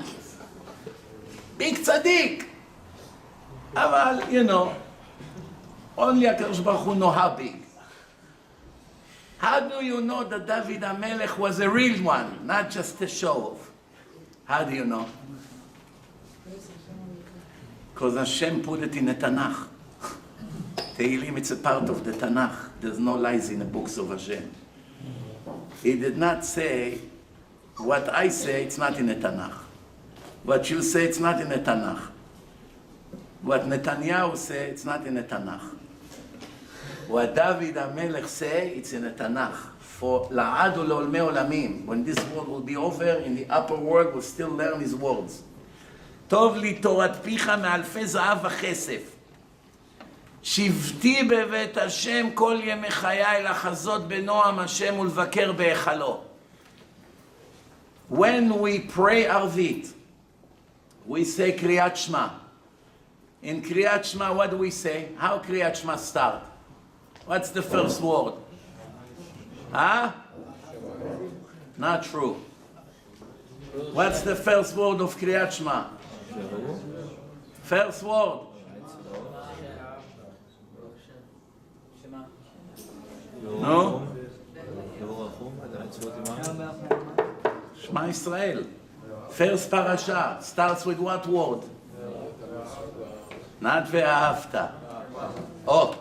Big tzaddik. אבל, you know, only HaKadosh Baruch Hu know how big. How do you know that David HaMelech was a real one, not just a show-off? How do you know? Because Hashem put it in the Tanakh. Tehillim, it's a part of the Tanakh. There's no lies in the books of Hashem. He did not say, what I say, it's not in the Tanakh. What you say, it's not in the Tanakh. What Netanyahu say, it's not in the Tanakh. What David HaMelech say, it's in the Tanakh. For la'ad u'le'olmei olamim, when this world will be over, in the upper world, we'll still learn his words. Tov li torat picha me'alfei zahav v'chesef. שבתי בבית השם כל ימי חיי לחזות בנועם השם ולבקר בהיכלו. When we pray Arvit, we say Kriyat Shema. In Kriyat Shema, what do we say? How Kriyat Shema start? What's the first word? Huh? Not true. What's the first word of Kriyat Shema? First word. No? Shema Israel. First parasha starts with what word? Not ve'ahavta. Oh.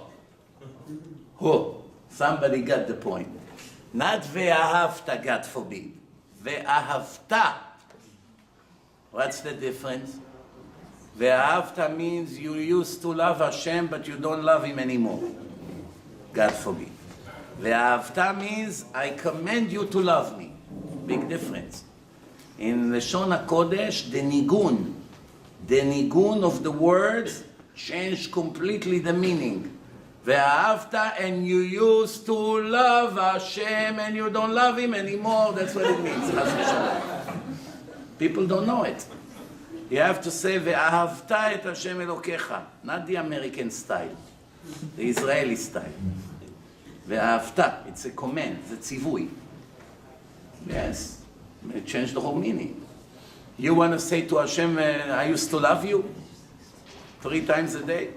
Somebody got the point. Not ve'ahavta, God forbid. Ve'ahavta. What's the difference? Ve'ahavta means you used to love Hashem, but you don't love Him anymore. God forbid. Ve'ahavta means I command you to love me. Big difference. In Lashon HaKodesh, the nigun of the words changed completely the meaning. Ve'ahavta, and you used to love Hashem and you don't love Him anymore. That's what it means. People don't know it. You have to say ve'ahavta et Hashem Elokecha, not the American style, the Israeli style. Ve'ahavta, it's a command, it's a tzivui. Yes, it changed the whole meaning. You want to say to Hashem, I used to love you 3 times a day?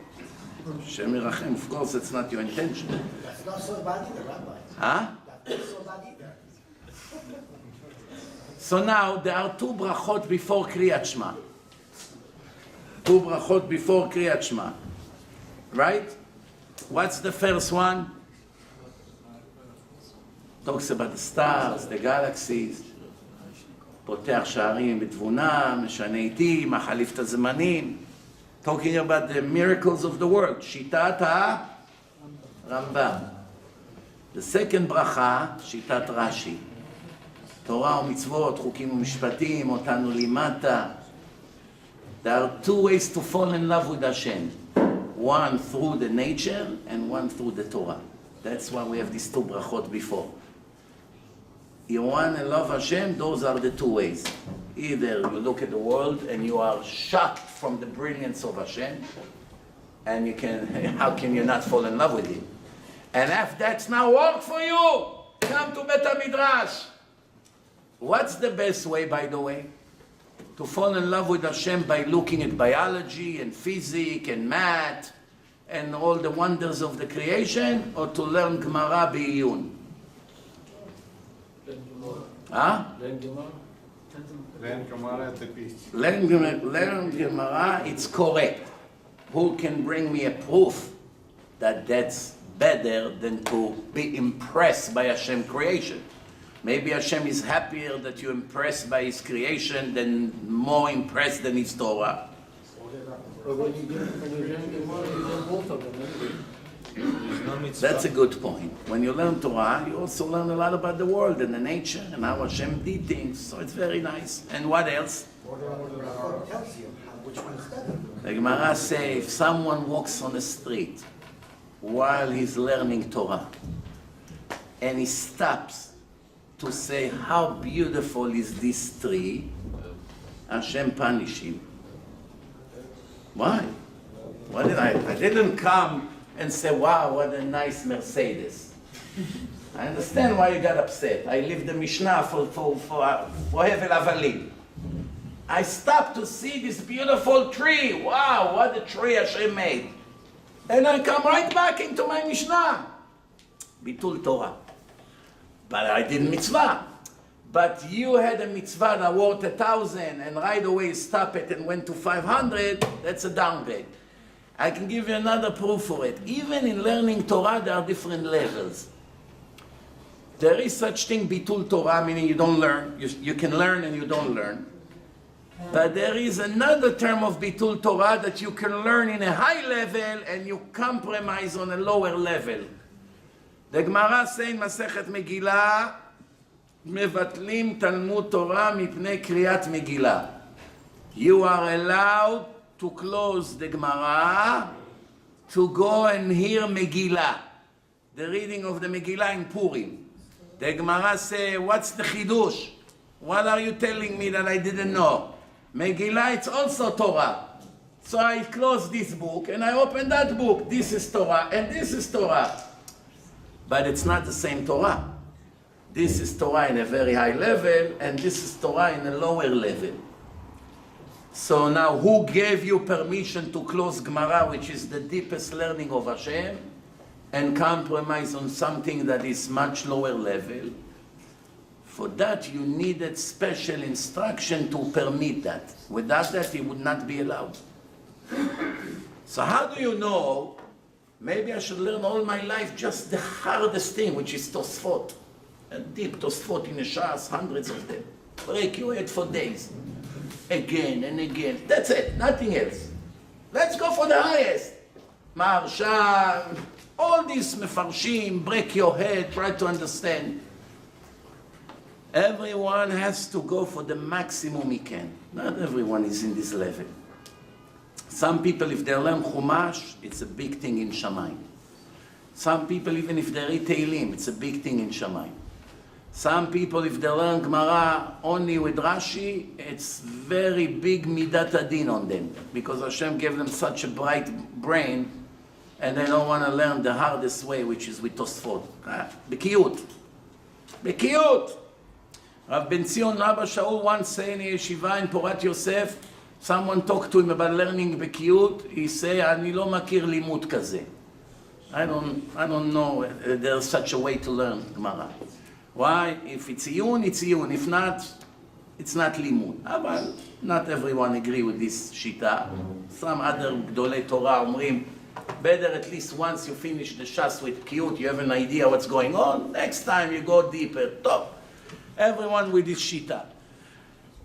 Hashem Yirachem, of course, it's not your intention. That's not so bad either, Rabbi. Huh? That's not so bad either. So now, there are 2 brachot before Kriyat Shema. 2 brachot before Kriyat Shema. Right? What's the first one? Talks about the stars, the galaxies. פותח שערים בתבונה, משנה איתי, מחליף את הזמנים. Talking about the miracles of the world. שיטת הרמב"ם. The second ברכה, שיטת רש"י. תורה ומצוות, חוקים ומשפטים, אותנו לימדת. There are 2 ways to fall in love with Hashem. One through the nature and one through the Torah. That's why we have these 2 brachot before. You want to love Hashem, those are the 2 ways. Either you look at the world and you are shocked from the brilliance of Hashem, and you can, how can you not fall in love with Him? And if that's not work for you, come to Bet HaMidrash. What's the best way, by the way? To fall in love with Hashem by looking at biology and physics and math and all the wonders of the creation, or to learn Gemara B'iyun? Huh? Learn Gemara at the beach. Learn Gemara, it's correct. Who can bring me a proof that that's better than to be impressed by Hashem's creation? Maybe Hashem is happier that you're impressed by His creation than more impressed than His Torah. But when you learn Gemara, you learn both of them. That's a good point. When you learn Torah, you also learn a lot about the world and the nature and how Hashem did things. So it's very nice. And what else? It tells you which one is better. The Gemara says if someone walks on the street while he's learning Torah and he stops to say how beautiful is this tree, Hashem punish him. Why? I didn't come and say, wow, what a nice Mercedes. I understand why you got upset. I lived the Mishnah for Hevel Avalim. I stopped to see this beautiful tree. Wow, what a tree Hashem made. And I come right back into my Mishnah. Bitul Torah. But I did mitzvah. But you had a mitzvah that worth 1,000 and right away you stop it and went to 500, that's a downgrade. I can give you another proof for it. Even in learning Torah, there are different levels. There is such thing, bitul Torah, meaning you don't learn. You can learn and you don't learn. But there is another term of bitul Torah that you can learn in a high level and you compromise on a lower level. The Gemara says in Masechet Megillah, mevatlim Talmud Torah mipnei kriyat Megillah. You are allowed to close the Gemara to go and hear Megillah, the reading of the Megillah in Purim. The Gemara say, what's the chidush? What are you telling me that I didn't know? Megillah, it's also Torah. So I close this book and I open that book. This is Torah and this is Torah. But it's not the same Torah. This is Torah in a very high level and this is Torah in a lower level. So now who gave you permission to close Gemara, which is the deepest learning of Hashem, and compromise on something that is much lower level? For that you needed special instruction to permit that. Without that it would not be allowed. So how do you know? Maybe I should learn all my life just the hardest thing, which is Tosfot. A deep Tosfot in a Shas, hundreds of them. Break your head for days. Again and again. That's it, nothing else. Let's go for the highest. Marsha, all these mefarshim, break your head, try to understand. Everyone has to go for the maximum he can. Not everyone is in this level. Some people, if they learn Chumash, it's a big thing in Shamayim. Some people, even if they read Tehillim, it's a big thing in Shamayim. Some people, if they learn Gemara only with Rashi, it's very big midat adin on them, because Hashem gave them such a bright brain, and they don't want to learn the hardest way, which is with Tosfot. Bekiyut. Bekiyut. Rav Ben Zion Rabba Shaul once said in a yeshiva in Porat Yosef, someone talked to him about learning Bekiyut, he said, "Ani lo makir limud kaze." I don't know there's such a way to learn Gemara. Why? If it's iyun, it's iyun. If not, it's not limud. But not everyone agree with this shita. Some other gdolei Torah omrim, better at least once you finish the shas with Bekiyut, you have an idea what's going on. Next time you go deeper. Top. Everyone with this shita.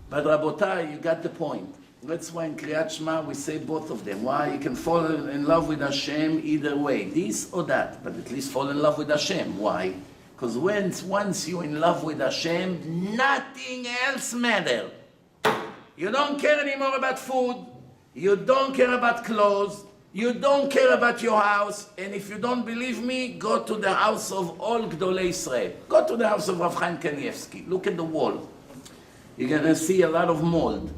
But Rabotai, you got the point. That's why in Kriyat Shema we say both of them. Why? You can fall in love with Hashem either way, this or that, but at least fall in love with Hashem. Why? Because once you're in love with Hashem, nothing else matters. You don't care anymore about food, you don't care about clothes, you don't care about your house, and if you don't believe me, go to the house of all Gdolei Israel. Go to the house of Rav Chaim Kanievsky. Look at the wall. You're going to see a lot of mold.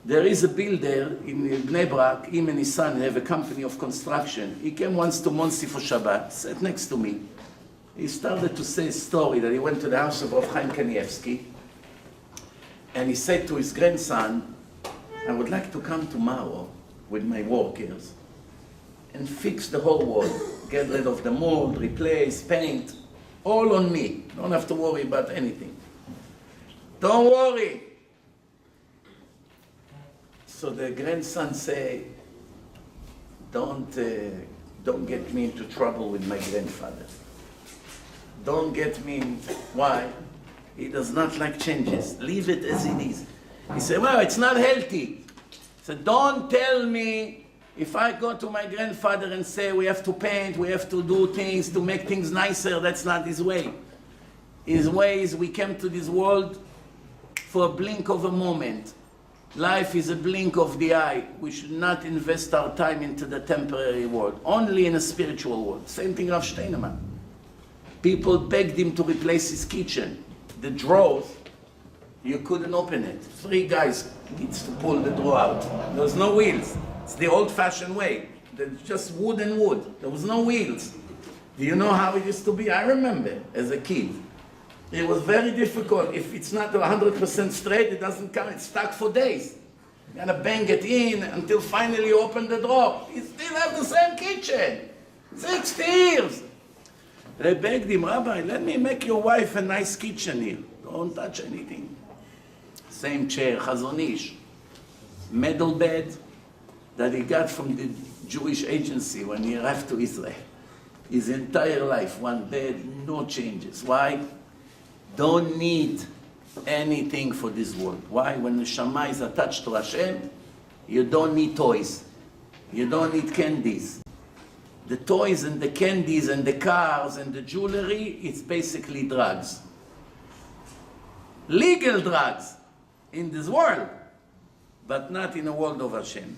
There is a builder in Bnei Brak, him and his son have a company of construction. He came once to Monsi for Shabbat, sat next to me. He started to say a story that he went to the house of Rav Chaim Kanievsky, and he said to his grandson, "I would like to come tomorrow with my workers and fix the whole wall, get rid of the mold, replace, paint, all on me. Don't have to worry about anything. Don't worry." So the grandson say, don't get me into trouble with my grandfather. Don't get me in. Why? He does not like changes. Leave it as it is. He said, well, it's not healthy. He said, don't tell me if I go to my grandfather and say we have to paint, we have to do things to make things nicer. That's not his way. His way is we came to this world for a blink of a moment. Life is a blink of the eye. We should not invest our time into the temporary world, only in a spiritual world. Same thing Rav Steinemann. People begged him to replace his kitchen. The drawers, you couldn't open it. 3 guys needs to pull the drawer out. There was no wheels. It's the old-fashioned way. There's just wood and wood. There was no wheels. Do you know how it used to be? I remember as a kid. It was very difficult. If it's not 100% straight, it doesn't come. It's stuck for days. You gotta bang it in until finally you open the drawer. You still have the same kitchen. 60 years. They begged him, Rabbi, let me make your wife a nice kitchen here. Don't touch anything. Same chair, Chazon Ish. Metal bed that he got from the Jewish agency when he arrived to Israel. His entire life, one bed, no changes. Why? Don't need anything for this world. Why? When the Shema is attached to Hashem, you don't need toys. You don't need candies. The toys and the candies and the cars and the jewelry, it's basically drugs. Legal drugs in this world, but not in the world of Hashem.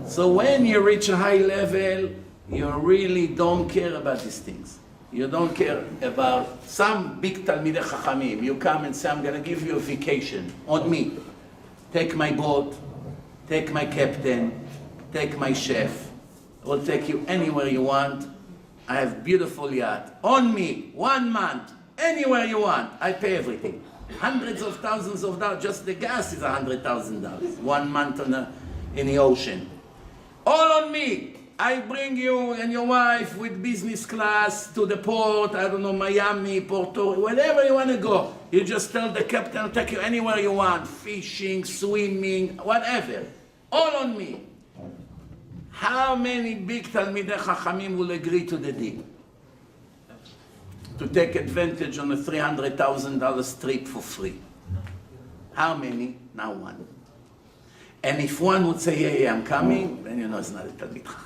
So when you reach a high level, you really don't care about these things. You don't care about some big Talmidei Chachamim. You come and say, I'm going to give you a vacation on me. Take my boat, take my captain, take my chef. I will take you anywhere you want. I have beautiful yacht. On me, 1 month, anywhere you want. I pay everything. Hundreds of thousands of dollars. Just the gas is $100,000. 1 month in the ocean. All on me. I bring you and your wife with business class to the port, I don't know, Miami, Porto, wherever you want to go. You just tell the captain, I'll take you anywhere you want. Fishing, swimming, whatever. All on me. How many big Talmidei Chachamim will agree to the deal? To take advantage on a $300,000 trip for free. How many? Not one. And if one would say, yeah, I'm coming, then you know it's not a Talmid Chacham.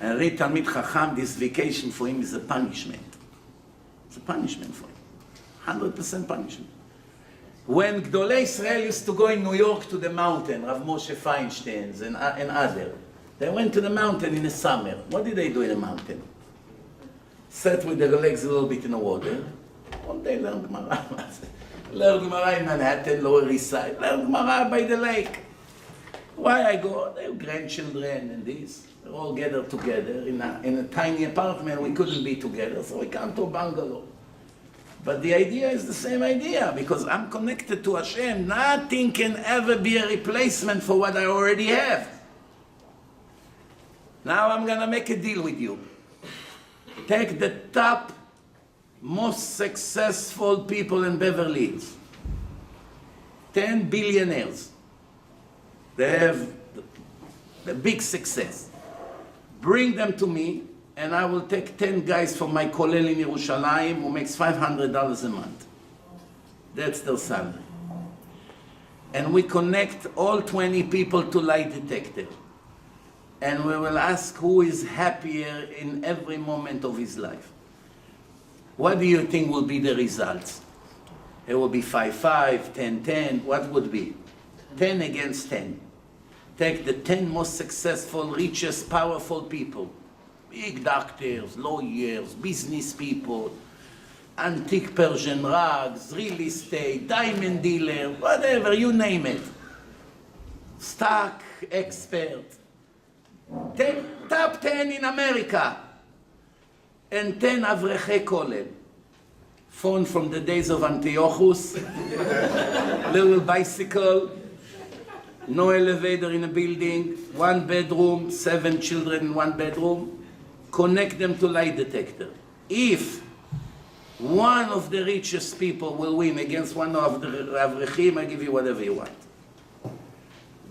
And read Talmid Chacham, this vacation for him is a punishment. It's a punishment for him. 100% punishment. When Gdolei Israel used to go in New York to the mountain, Rav Moshe Feinstein and others, they went to the mountain in the summer. What did they do in the mountain? Sat with their legs a little bit in the water. One day learn Gemara. Learn Gemara in Manhattan, Lower East Side. Learn Gemara by the lake. Why I go? They have grandchildren and this. They're all gathered together in a tiny apartment. We couldn't be together, so we come to a bungalow. But the idea is the same idea, because I'm connected to Hashem. Nothing can ever be a replacement for what I already have. Now I'm going to make a deal with you. Take the top, most successful people in Beverly Hills. 10 billionaires. They have the big success. Bring them to me, and I will take 10 guys from my kollel in Yerushalayim who makes $500 a month. That's their salary. And we connect all 20 people to lie detector. And we will ask who is happier in every moment of his life. What do you think will be the results? It will be 5-5, 10-10. What would be? 10 against 10. Take the 10 most successful, richest, powerful people. Big doctors, lawyers, business people, antique Persian rugs, real estate, diamond dealer, whatever, you name it. Stock expert. Take top 10 in America. And 10 Avreche Kollel. Phone from the days of Antiochus. Little bicycle. No elevator in a building. 1 bedroom, 7 children in 1 bedroom. Connect them to lie detector. If one of the richest people will win against one of the Avrechim, I give you whatever you want.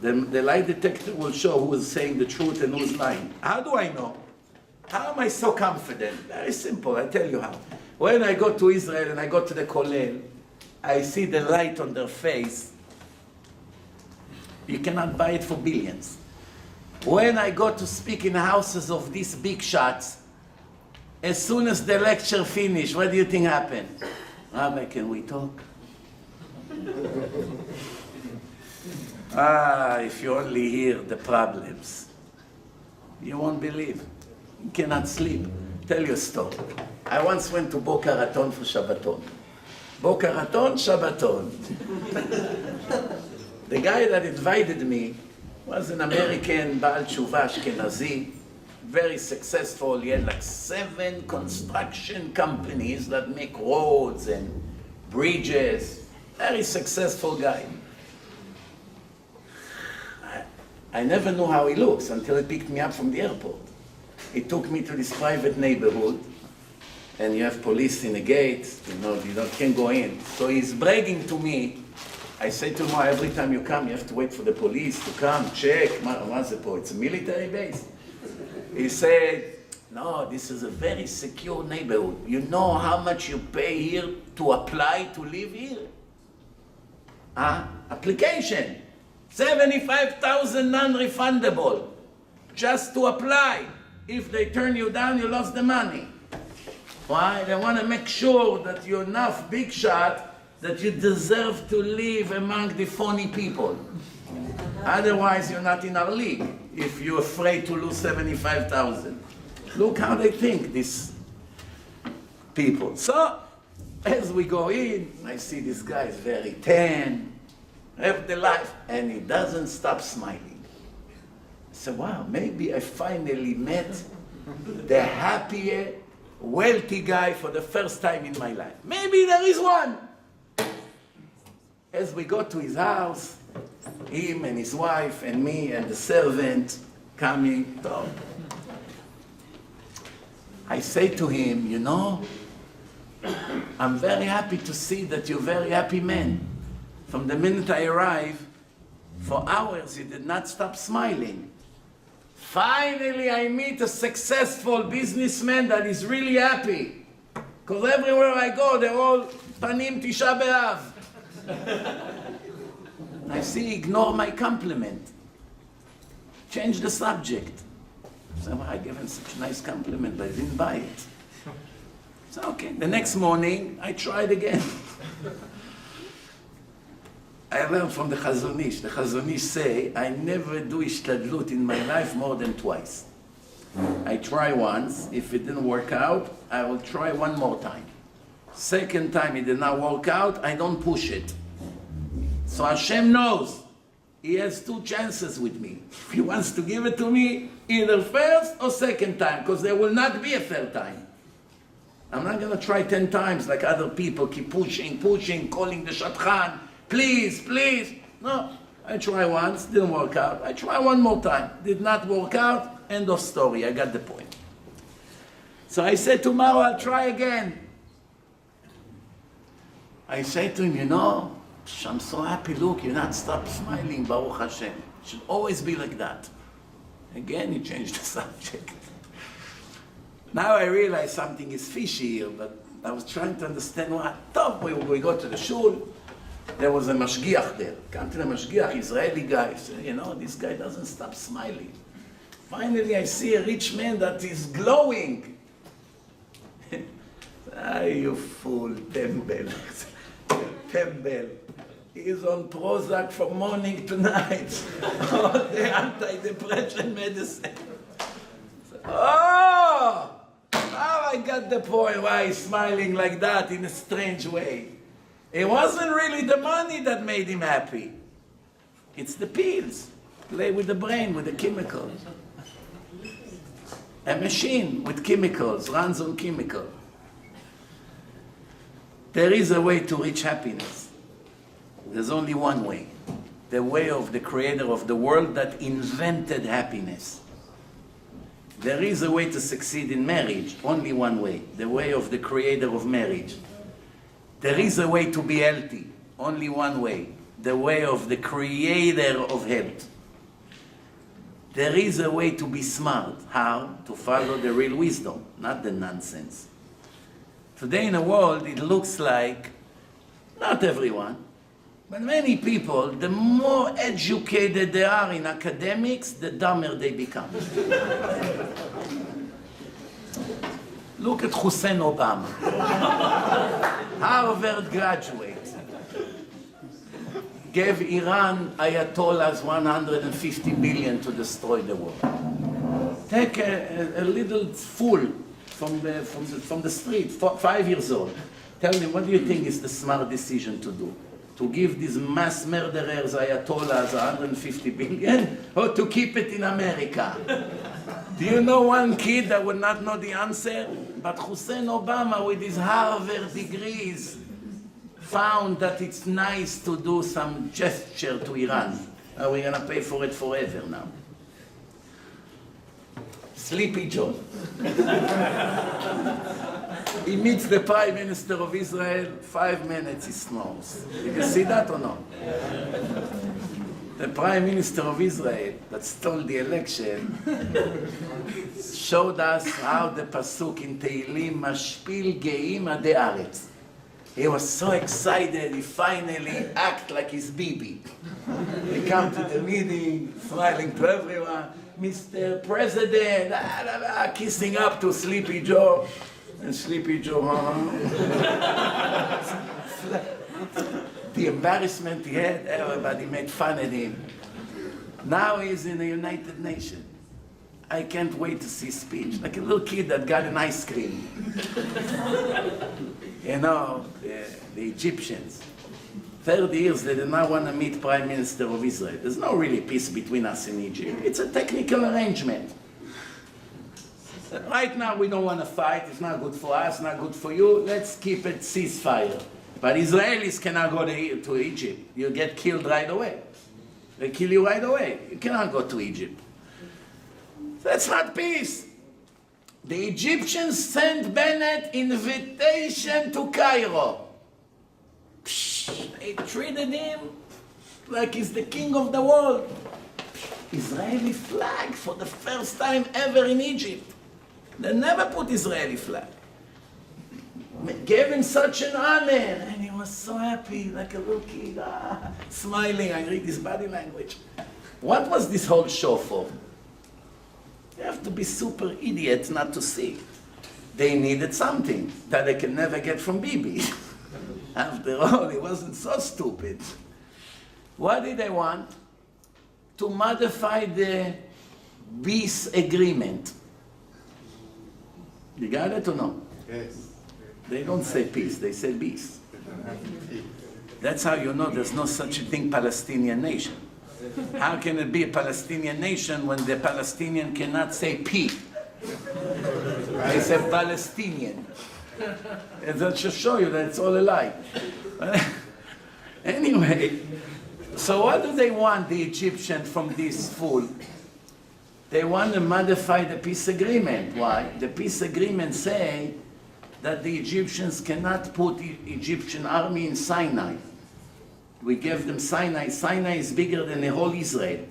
The lie detector will show who is saying the truth and who is lying. How do I know? How am I so confident? Very simple, I tell you how. When I go to Israel and I go to the kollel, I see the light on their face. You cannot buy it for billions. When I go to speak in houses of these big shots, as soon as the lecture finished, what do you think happened? Rabbi, can we talk? If you only hear the problems, you won't believe. You cannot sleep. Tell you a story. I once went to Boca Raton for Shabbaton. Boca Raton, Shabbaton. The guy that invited me was an American Baal Tshuva Ashkenazi, very successful. He had like 7 construction companies that make roads and bridges. Very successful guy. I never knew how he looks until he picked me up from the airport. He took me to this private neighborhood, and you have police in the gate, you can't go in. So he's bragging to me. I say to him, every time you come, you have to wait for the police to come, check. It's a military base. He said, no, this is a very secure neighborhood. You know how much you pay here to apply to live here? Application. $75,000 non-refundable. Just to apply. If they turn you down, you lost the money. Why? They want to make sure that you're enough big shot that you deserve to live among the phony people. Otherwise, you're not in our league if you're afraid to lose 75,000. Look how they think, these people. So, as we go in, I see this guy is very tan, have the life, and he doesn't stop smiling. I said, wow, maybe I finally met the happier, wealthy guy for the first time in my life. Maybe there is one. As we go to his house, him and his wife and me and the servant coming. So I say to him, you know, I'm very happy to see that you're a very happy man. From the minute I arrived, for hours you did not stop smiling. Finally, I meet a successful businessman that is really happy. Because everywhere I go, they're all panim tisha b'av. I see, ignore my compliment. Change the subject. So I gave him such a nice compliment, but I didn't buy it. So okay, the next morning, I tried again. I learned from the Chazon Ish. The Chazon Ish say, I never do ishtadlut in my life more than twice. I try once. If it didn't work out, I will try one more time. Second time it did not work out, I don't push it. So Hashem knows. He has two chances with me. If he wants to give it to me, either first or second time, because there will not be a third time. I'm not going to try 10 times like other people, keep pushing, calling the Shatchan. Please, please. No, I try once, didn't work out. I try one more time, did not work out, end of story, I got the point. So I said tomorrow I'll try again. I say to him, you know, I'm so happy, look, you're not stop smiling, Baruch Hashem. It should always be like that. Again, he changed the subject. Now I realize something is fishy here, but I was trying to understand what. Top, we go to the shul. There was a mashgiach there. Come to the mashgiach, Israeli guy. Said, you know, this guy doesn't stop smiling. Finally, I see a rich man that is glowing. Ah, you fool, tembel. Tembel. He's on Prozac from morning to night. All the anti-depression medicine. Oh! Now I got the point why he's smiling like that in a strange way. It wasn't really the money that made him happy. It's the pills. Play with the brain, with the chemicals. A machine with chemicals, runs on chemical. There is a way to reach happiness. There's only one way. The way of the creator of the world that invented happiness. There is a way to succeed in marriage, only one way. The way of the creator of marriage. There is a way to be healthy, only one way. The way of the creator of health. There is a way to be smart. How? To follow the real wisdom, not the nonsense. Today in the world, it looks like, not everyone, but many people, the more educated they are in academics, the dumber they become. Look at Hussein Obama. Harvard graduate. Gave Iran Ayatollahs 150 billion to destroy the world. Take a little fool from the street, 5 years old. Tell me, what do you think is the smart decision to do? To give these mass murderers, Ayatollahs, 150 billion, or to keep it in America? Do you know one kid that would not know the answer? But Hussein Obama, with his Harvard degrees, found that it's nice to do some gesture to Iran. We're going to pay for it forever now. Sleepy Joe. He meets the Prime Minister of Israel, 5 minutes he snores. You can see that or not? The Prime Minister of Israel that stole the election showed us how the pasuk in Tehillim, Mashpil Geim Adei Aretz. He was so excited, he finally acted like his Bibi. He come to the meeting, smiling to everyone, Mr. President, kissing up to Sleepy Joe. And Sleepy Joe, The embarrassment he had, everybody made fun of him. Now he's in the United Nations. I can't wait to see his speech. Like a little kid that got an ice cream. You know, the Egyptians. 30 years they did not want to meet Prime Minister of Israel. There's no really peace between us and Egypt. It's a technical arrangement. Right now we don't want to fight. It's not good for us, not good for you. Let's keep it ceasefire. But Israelis cannot go to Egypt. You get killed right away. They kill you right away. You cannot go to Egypt. That's not peace. The Egyptians sent Bennett invitation to Cairo. They treated him like he's the king of the world. Israeli flag for the first time ever in Egypt. They never put Israeli flag. Gave him such an honor, and he was so happy, like a little kid, smiling. I read his body language. What was this whole show for? You have to be super idiots not to see. They needed something that they can never get from Bibi. After all, he wasn't so stupid. What did they want? To modify the peace agreement. You got it or no? Yes. They don't say peace, they say peace. That's how you know there's no such a thing Palestinian nation. How can it be a Palestinian nation when the Palestinian cannot say P? They say Palestinian. And that should show you that it's all a lie. Anyway, so what do they want, the Egyptians, from this fool? They want to modify the peace agreement. Why? The peace agreement say that the Egyptians cannot put the Egyptian army in Sinai. We gave them Sinai. Sinai is bigger than the whole Israel.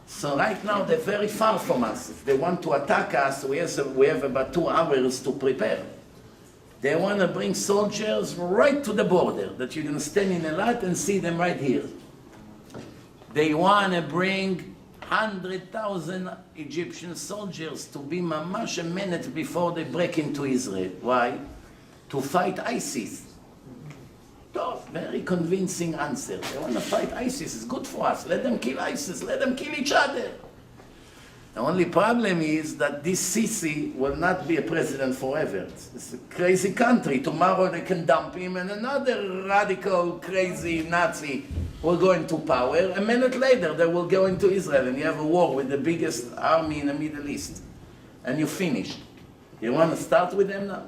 So right now they're very far from us. If they want to attack us, we have about 2 hours to prepare. They want to bring soldiers right to the border, that you can stand in a lot and see them right here. They want to bring 100,000 Egyptian soldiers to be mamash a minute before they break into Israel. Why? To fight ISIS. Tough, very convincing answer. They want to fight ISIS. It's good for us. Let them kill ISIS. Let them kill each other. The only problem is that this Sisi will not be a president forever. It's a crazy country. Tomorrow they can dump him and another radical, crazy Nazi will go into power. A minute later they will go into Israel and you have a war with the biggest army in the Middle East. And you finished. You want to start with them now?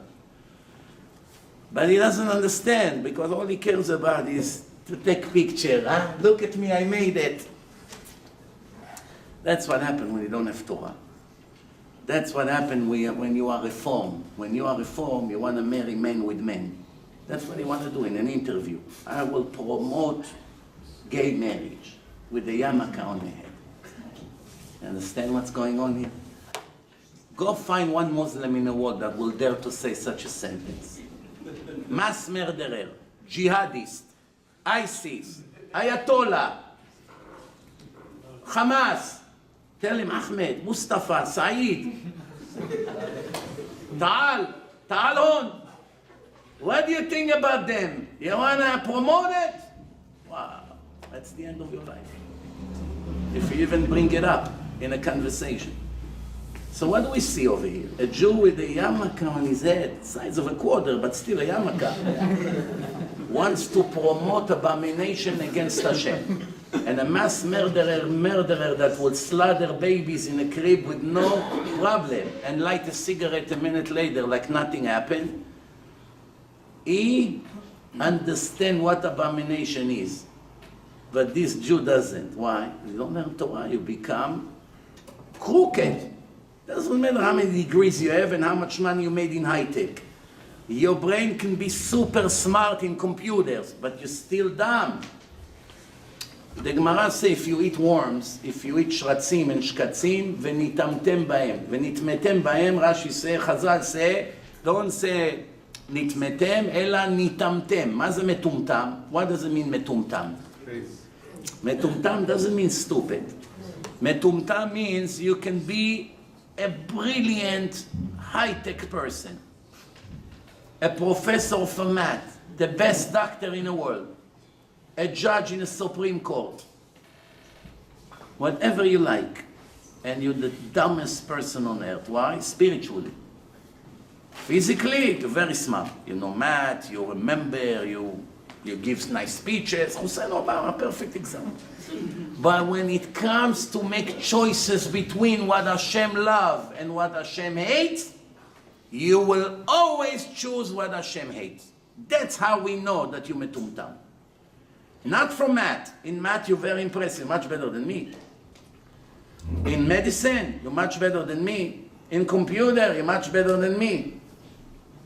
But he doesn't understand because all he cares about is to take picture. Look at me, I made it. That's what happens when you don't have Torah. That's what happens when you are reformed. When you are reformed, you want to marry men with men. That's what you want to do in an interview. I will promote gay marriage with the yarmulke on the head. You understand what's going on here? Go find one Muslim in the world that will dare to say such a sentence. Mass murderer, jihadist, ISIS, Ayatollah, Hamas. Tell him, Ahmed, Mustafa, Saeed. Ta'al on. What do you think about them? You want to promote it? Wow, that's the end of your life. If you even bring it up in a conversation. So what do we see over here? A Jew with a yarmulke on his head, size of a quarter, but still a yarmulke, wants to promote abomination against Hashem. And a mass murderer that would slaughter babies in a crib with no problem and light a cigarette a minute later like nothing happened. He understands what abomination is. But this Jew doesn't. Why? You don't learn Torah, you become crooked. Doesn't matter how many degrees you have and how much money you made in high tech. Your brain can be super smart in computers, but you're still dumb. The Gemara says if you eat worms, if you eat shratzim and shkatzim, v'nitamtem ba'em. V'nitmetem ba'em, Rashi say, Chazal say, don't say nitmetem, ela nitamtem. מה זה מטומטם? What does it mean מטומטם? מטומטם doesn't mean stupid. מטומטם means you can be a brilliant, high-tech person. A professor for math, the best doctor in the world. A judge in the Supreme Court. whatever you like, and you're the dumbest person on earth. Why? Spiritually. Physically, you're very smart. You know math, you remember, you give nice speeches. Hussein Obama, perfect example. But when it comes to make choices between what Hashem loves and what Hashem hates, you will always choose what Hashem hates. That's how we know that you're metumtam. Not from math. In math, you're very impressive, much better than me. In medicine, you're much better than me. In computer, you're much better than me.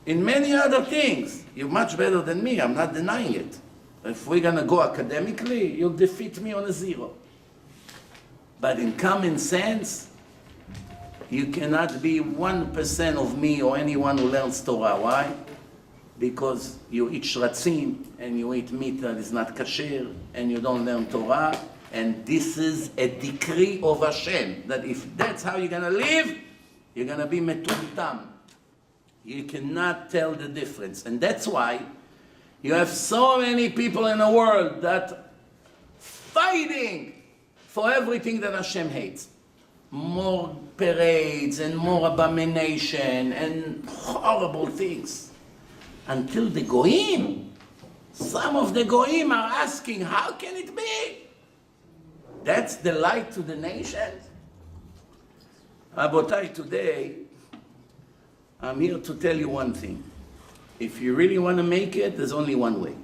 In many other things, you're much better than me. I'm not denying it. If we're going to go academically, you'll defeat me on a zero. But in common sense, you cannot be 1% of me or anyone who learns Torah. Why? Because you eat shratzim, and you eat meat that is not kasher, and you don't learn Torah. And this is a decree of Hashem, that if that's how you're going to live, you're going to be metumtam. You cannot tell the difference. And that's why you have so many people in the world that fighting for everything that Hashem hates. More parades and more abomination and horrible things. Until the Goyim, some of the Goyim are asking, how can it be? That's the light to the nations. Rabotai, today, I'm here to tell you one thing. If you really want to make it, there's only one way.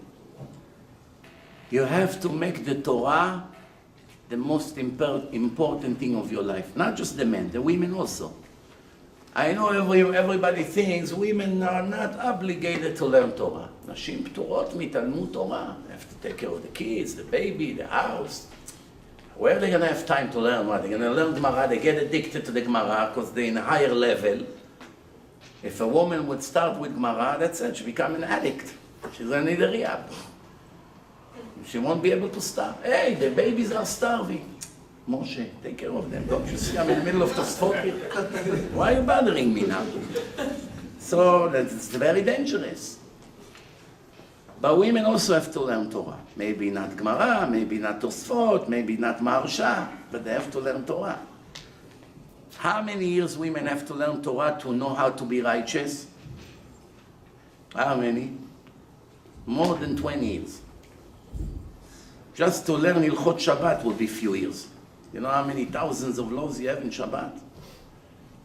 You have to make the Torah the most important thing of your life. Not just the men, the women also. I know everybody thinks women are not obligated to learn Torah. Nashim pturot mitalmud Torah. They have to take care of the kids, the baby, the house. Where are they going to have time to learn what? They're going to learn Gemara. They get addicted to the Gemara because they're in a higher level. If a woman would start with Gemara, that's it. She becomes an addict. She's going to need a rehab. She won't be able to stop. Hey, the babies are starving. Moshe, take care of them. Don't you see I'm in the middle of Tosfot here? Why are you bothering me now? So that's very dangerous. But women also have to learn Torah. Maybe not Gemara, maybe not Tosfot, maybe not Maharsha, but they have to learn Torah. How many years women have to learn Torah to know how to be righteous? How many? More than 20 years. Just to learn Hilchot Shabbat would be few years. You know how many thousands of laws you have in Shabbat?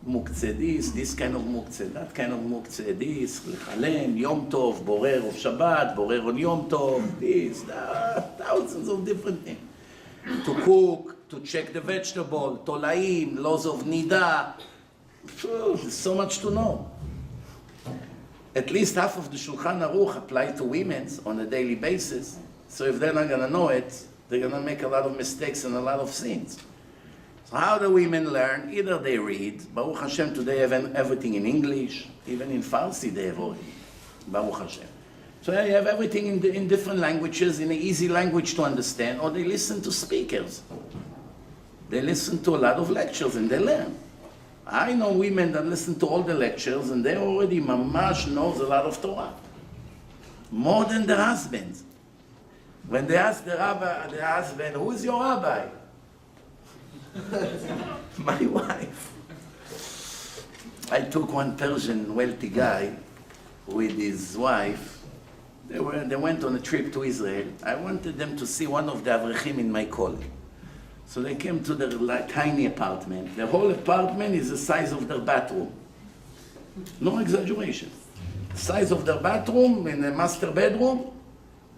Muktzeh this kind of muktzeh, that kind of muktzeh, this, Lechalem, Yom Tov, Borer of Shabbat, Borer on Yom Tov, this, that, thousands of different things. To cook, to check the vegetable, Tolaim, laws of Nida. There's so much to know. At least half of the Shulchan Aruch apply to women on a daily basis. So if they're not going to know it, they're going to make a lot of mistakes and a lot of sins. So how do women learn? Either they read. Baruch Hashem, today have everything in English. Even in Farsi they have already. Baruch Hashem. So they have everything in different languages, in an easy language to understand. Or they listen to speakers. They listen to a lot of lectures and they learn. I know women that listen to all the lectures and they already mamash knows a lot of Torah. More than their husbands. When they ask the husband, who is your rabbi? My wife. I took one Persian wealthy guy with his wife. They went on a trip to Israel. I wanted them to see one of the avrechim in my college. So they came to their tiny apartment. The whole apartment is the size of their bathroom. No exaggeration. The size of their bathroom in the master bedroom,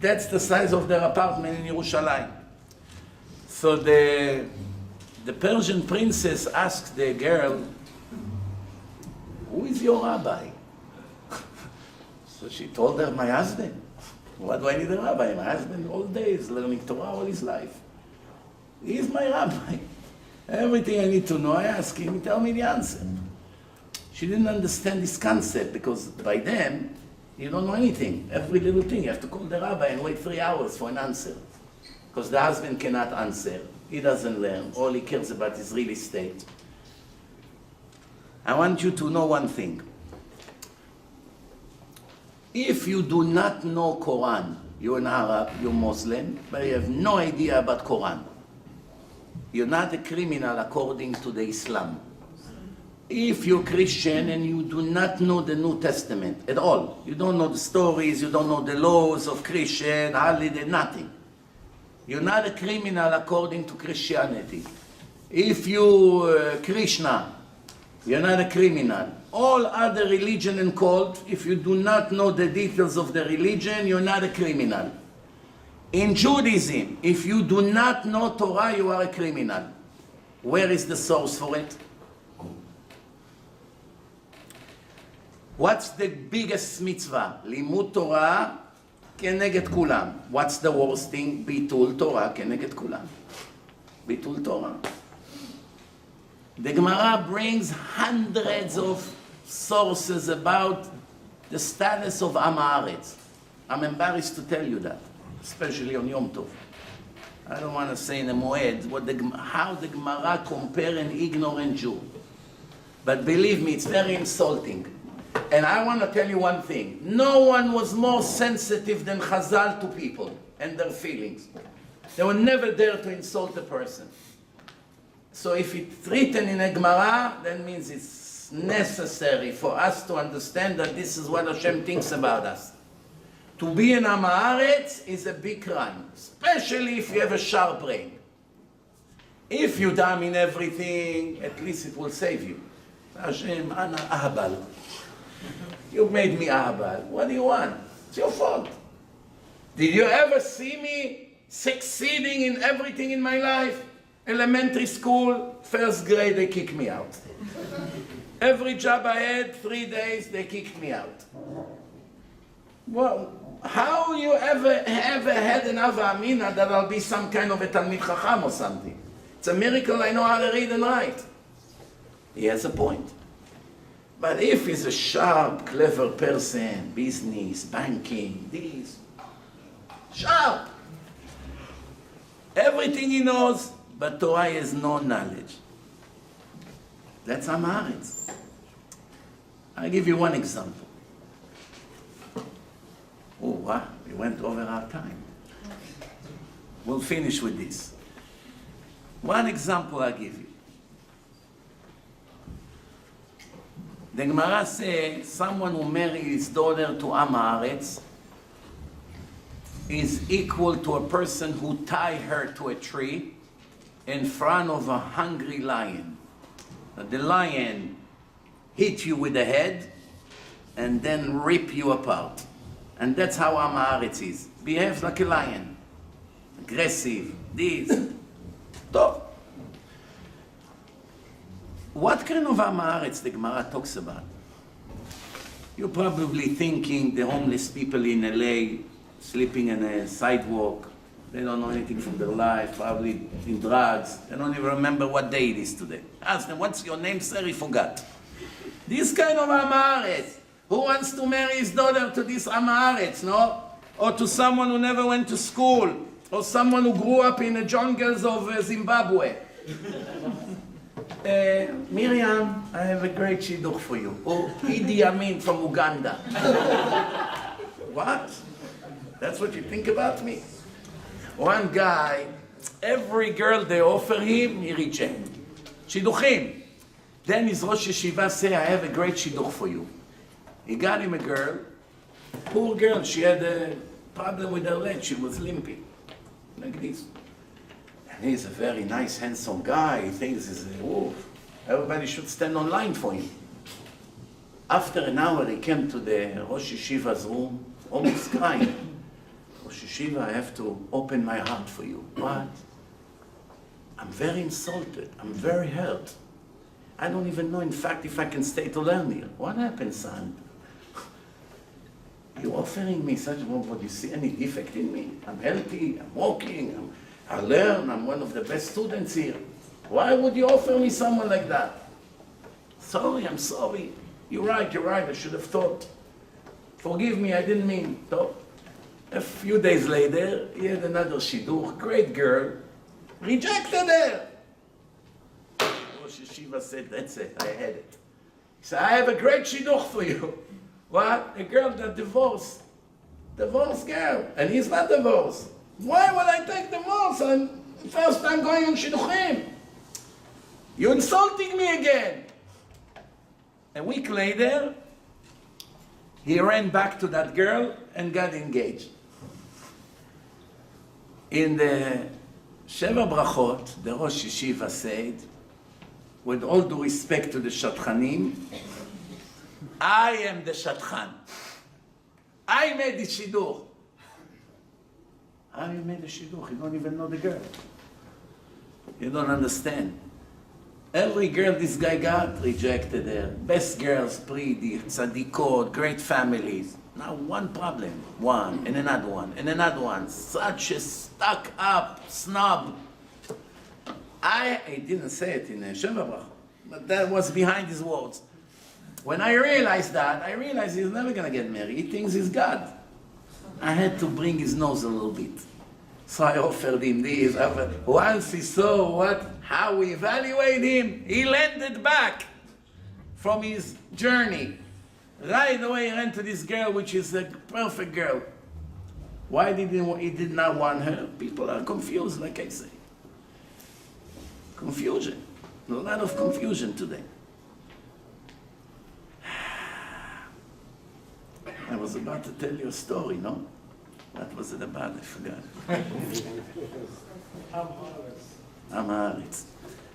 that's the size of their apartment in Yerushalayim. So the Persian princess asked the girl, who is your rabbi? So she told her, my husband. What do I need a rabbi? My husband all day is learning Torah all his life. He is my rabbi. Everything I need to know, I ask him, he tell me the answer. She didn't understand this concept because by then, you don't know anything. Every little thing, you have to call the rabbi and wait 3 hours for an answer. Because the husband cannot answer. He doesn't learn. All he cares about is real estate. I want you to know one thing. If you do not know Quran, you're an Arab, you're Muslim, but you have no idea about Quran. You're not a criminal according to the Islam. If you're Christian and you do not know the New Testament at all, you don't know the stories, you don't know the laws of Christian, holiday, nothing. You're not a criminal according to Christianity. If you Krishna, you're not a criminal. All other religion and cult, if you do not know the details of the religion, you're not a criminal. In Judaism, if you do not know Torah, you are a criminal. Where is the source for it? What's the biggest mitzvah? Limud Torah כנגד כולם. What's the worst thing? ביטול תורה כנגד כולם. ביטול Torah. The Gemara brings hundreds of sources about the status of Am Haaretz. I'm embarrassed to tell you that, especially on Yom Tov. I don't want to say in a moed how the Gemara compare an ignorant Jew. But believe me, it's very insulting. And I want to tell you one thing. No one was more sensitive than Chazal to people and their feelings. They were never there to insult a person. So if it's written in a Gemara, that means it's necessary for us to understand that this is what Hashem thinks about us. To be an Am Haaretz is a big crime, especially if you have a sharp brain. If you damn in everything, at least it will save you. Hashem, ana ahbal. You made me ahbal. What do you want? It's your fault. Did you ever see me succeeding in everything in my life? Elementary school, first grade, they kicked me out. Every job I had, 3 days, they kicked me out. Well, how you ever had an Ava Amina that I'll be some kind of a Talmid Chacham or something? It's a miracle I know how to read and write. He has a point. But if he's a sharp, clever person, business, banking, this, sharp. Everything he knows, but Torah has no knowledge. That's Am Haaretz. I'll give you one example. Oh, wow, we went over our time. We'll finish with this. One example I'll give you. The Gemara says someone who marries his daughter to Am Haaretz is equal to a person who tie her to a tree in front of a hungry lion. The lion hit you with the head and then rip you apart. And that's how Am Haaretz is. Behaves like a lion. Aggressive, this. Top. What kind of Am Haaretz the Gemara talks about? You're probably thinking the homeless people in LA sleeping in a sidewalk. They don't know anything from their life, probably in drugs. They don't even remember what day it is today. Ask them, what's your name, sir? He forgot. This kind of Am Haaretz. Who wants to marry his daughter to this Am Haaretz, no? Or to someone who never went to school. Or someone who grew up in the jungles of Zimbabwe. Miriam, I have a great shidduch for you. Or Idi Amin from Uganda. What? That's what you think about me? One guy, every girl they offer him, he rejects. Shidduchim. Then his Rosh Yeshiva say, I have a great shidduch for you. He got him a girl, poor girl, she had a problem with her leg, she was limping, like this. And he's a very nice, handsome guy, he thinks he's a wolf. Everybody should stand on line for him. After an hour, he came to the Rosh Yeshiva's room, almost crying. Rosh Yeshiva, I have to open my heart for you. What? I'm very insulted, I'm very hurt. I don't even know, in fact, if I can stay to learn here. What happened, son? You're offering me such, what, do you see any defect in me? I'm healthy, I'm walking, I learn, I'm one of the best students here. Why would you offer me someone like that? Sorry, I'm sorry. You're right, I should have thought. Forgive me, I didn't mean. So, a few days later, he had another shidduch, great girl, rejected her. Rosh Yeshiva said, that's it, I had it. He said, I have a great shidduch for you. What? A girl that divorced girl, and he's not divorced. Why would I take divorce? First time going on shidduchim. You're insulting me again. A week later, he ran back to that girl and got engaged. In the Sheva Brachot, the Rosh Yeshiva said, with all due respect to the Shatchanim, I am the Shatchan. I made the Shidduch. How you made the Shidduch? You don't even know the girl. You don't understand. Every girl this guy got, rejected her. Best girls, pretty, tzadikot, great families. Now one problem, one, and another one, and another one. Such a stuck up snob. I didn't say it in Sheva Brachot, but that was behind his words. When I realized that, I realized he's never going to get married. He thinks he's God. I had to bring his nose a little bit. So I offered him this. Once he saw how we evaluate him, he landed back from his journey. Right away he ran to this girl, which is a perfect girl. Why did he did not want her? People are confused, like I say. Confusion. A lot of confusion today. I was about to tell you a story, no? What was it about? I forgot. Am Haaretz.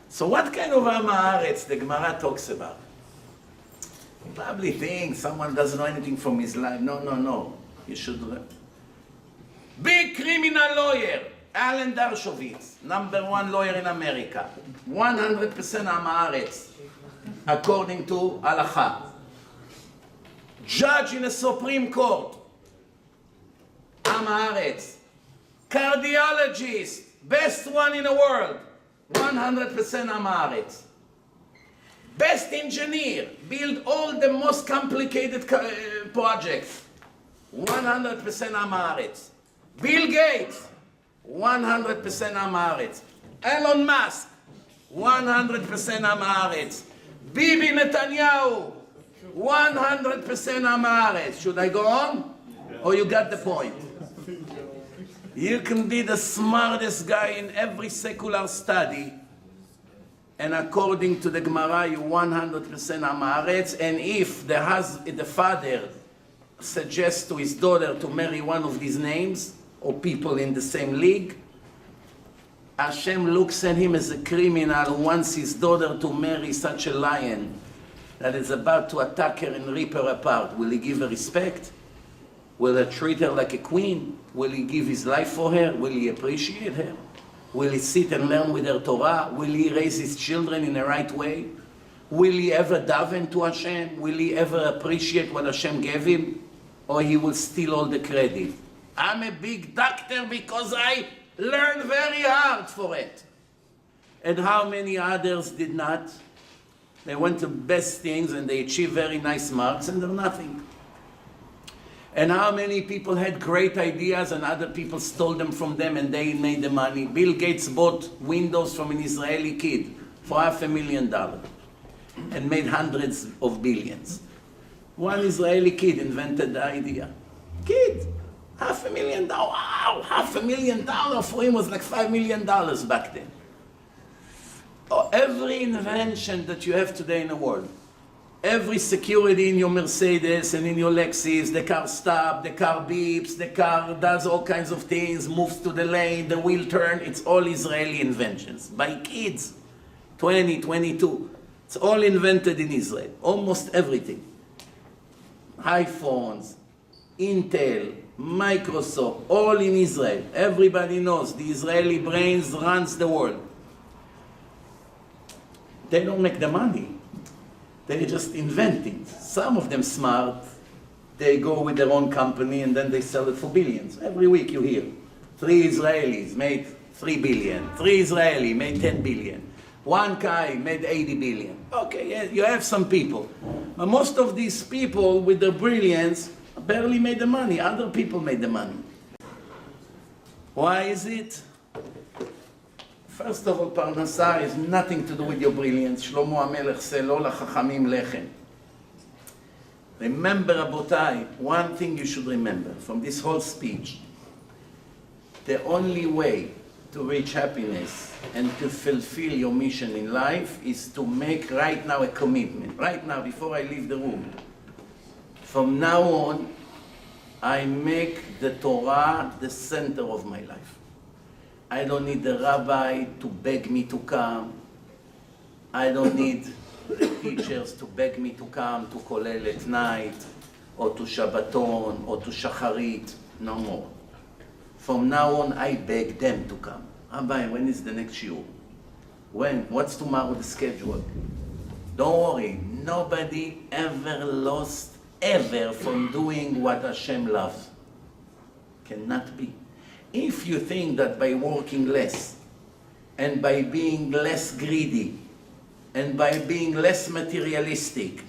So what kind of Am Haaretz the Gemara talks about? You probably think someone doesn't know anything from his life. No. You should learn. Big criminal lawyer, Alan Dershowitz, #1 lawyer in America. 100% Am Haaretz, according to Halacha. Judge in the Supreme Court, Am Haaretz. Cardiologist, best one in the world, 100% Am Haaretz. Best engineer, build all the most complicated projects, 100% Am Haaretz. Bill Gates, 100% Am Haaretz. Elon Musk, 100% Am Haaretz. Bibi Netanyahu, 100% Am Haaretz. Should I go on? Or you got the point? You can be the smartest guy in every secular study, and according to the Gemara, you 100% Am Haaretz, and if the father suggests to his daughter to marry one of these names, or people in the same league, Hashem looks at him as a criminal who wants his daughter to marry such a lion that is about to attack her and rip her apart. Will he give her respect? Will he treat her like a queen? Will he give his life for her? Will he appreciate her? Will he sit and learn with her Torah? Will he raise his children in the right way? Will he ever daven to Hashem? Will he ever appreciate what Hashem gave him? Or he will steal all the credit? I'm a big doctor because I learned very hard for it. And how many others did not? They went to best things and they achieved very nice marks and they're nothing. And how many people had great ideas and other people stole them from them and they made the money? Bill Gates bought Windows from an Israeli kid for $500,000 and made hundreds of billions. One Israeli kid invented the idea. Kid, $500,000, wow, $500,000 for him was like $5 million back then. Every invention that you have today in the world, every security in your Mercedes and in your Lexus, the car stops, the car beeps, the car does all kinds of things, moves to the lane, the wheel turn, it's all Israeli inventions by kids, 20, 22. It's all invented in Israel, almost everything. iPhones, Intel, Microsoft, all in Israel. Everybody knows the Israeli brains runs the world. They don't make the money. They're just inventing. Some of them smart. They go with their own company and then they sell it for billions. Every week you hear 3 Israelis made 3 billion. 3 Israeli made 10 billion. One guy made 80 billion. Okay, yeah, you have some people. But most of these people with their brilliance barely made the money. Other people made the money. Why is it? First of all, Parnassah has nothing to do with your brilliance. Shlomo HaMelech said, "Lo lachachamim lechem." Remember, Rabotai, one thing you should remember from this whole speech. The only way to reach happiness and to fulfill your mission in life is to make right now a commitment. Right now, before I leave the room, from now on, I make the Torah the center of my life. I don't need the rabbi to beg me to come. I don't need teachers to beg me to come to Kollel at night, or to Shabbaton, or to Shacharit. No more. From now on, I beg them to come. Rabbi, when is the next shiur? When? What's tomorrow the schedule? Don't worry. Nobody ever lost ever from doing what Hashem loves. Cannot be. If you think that by working less, and by being less greedy, and by being less materialistic,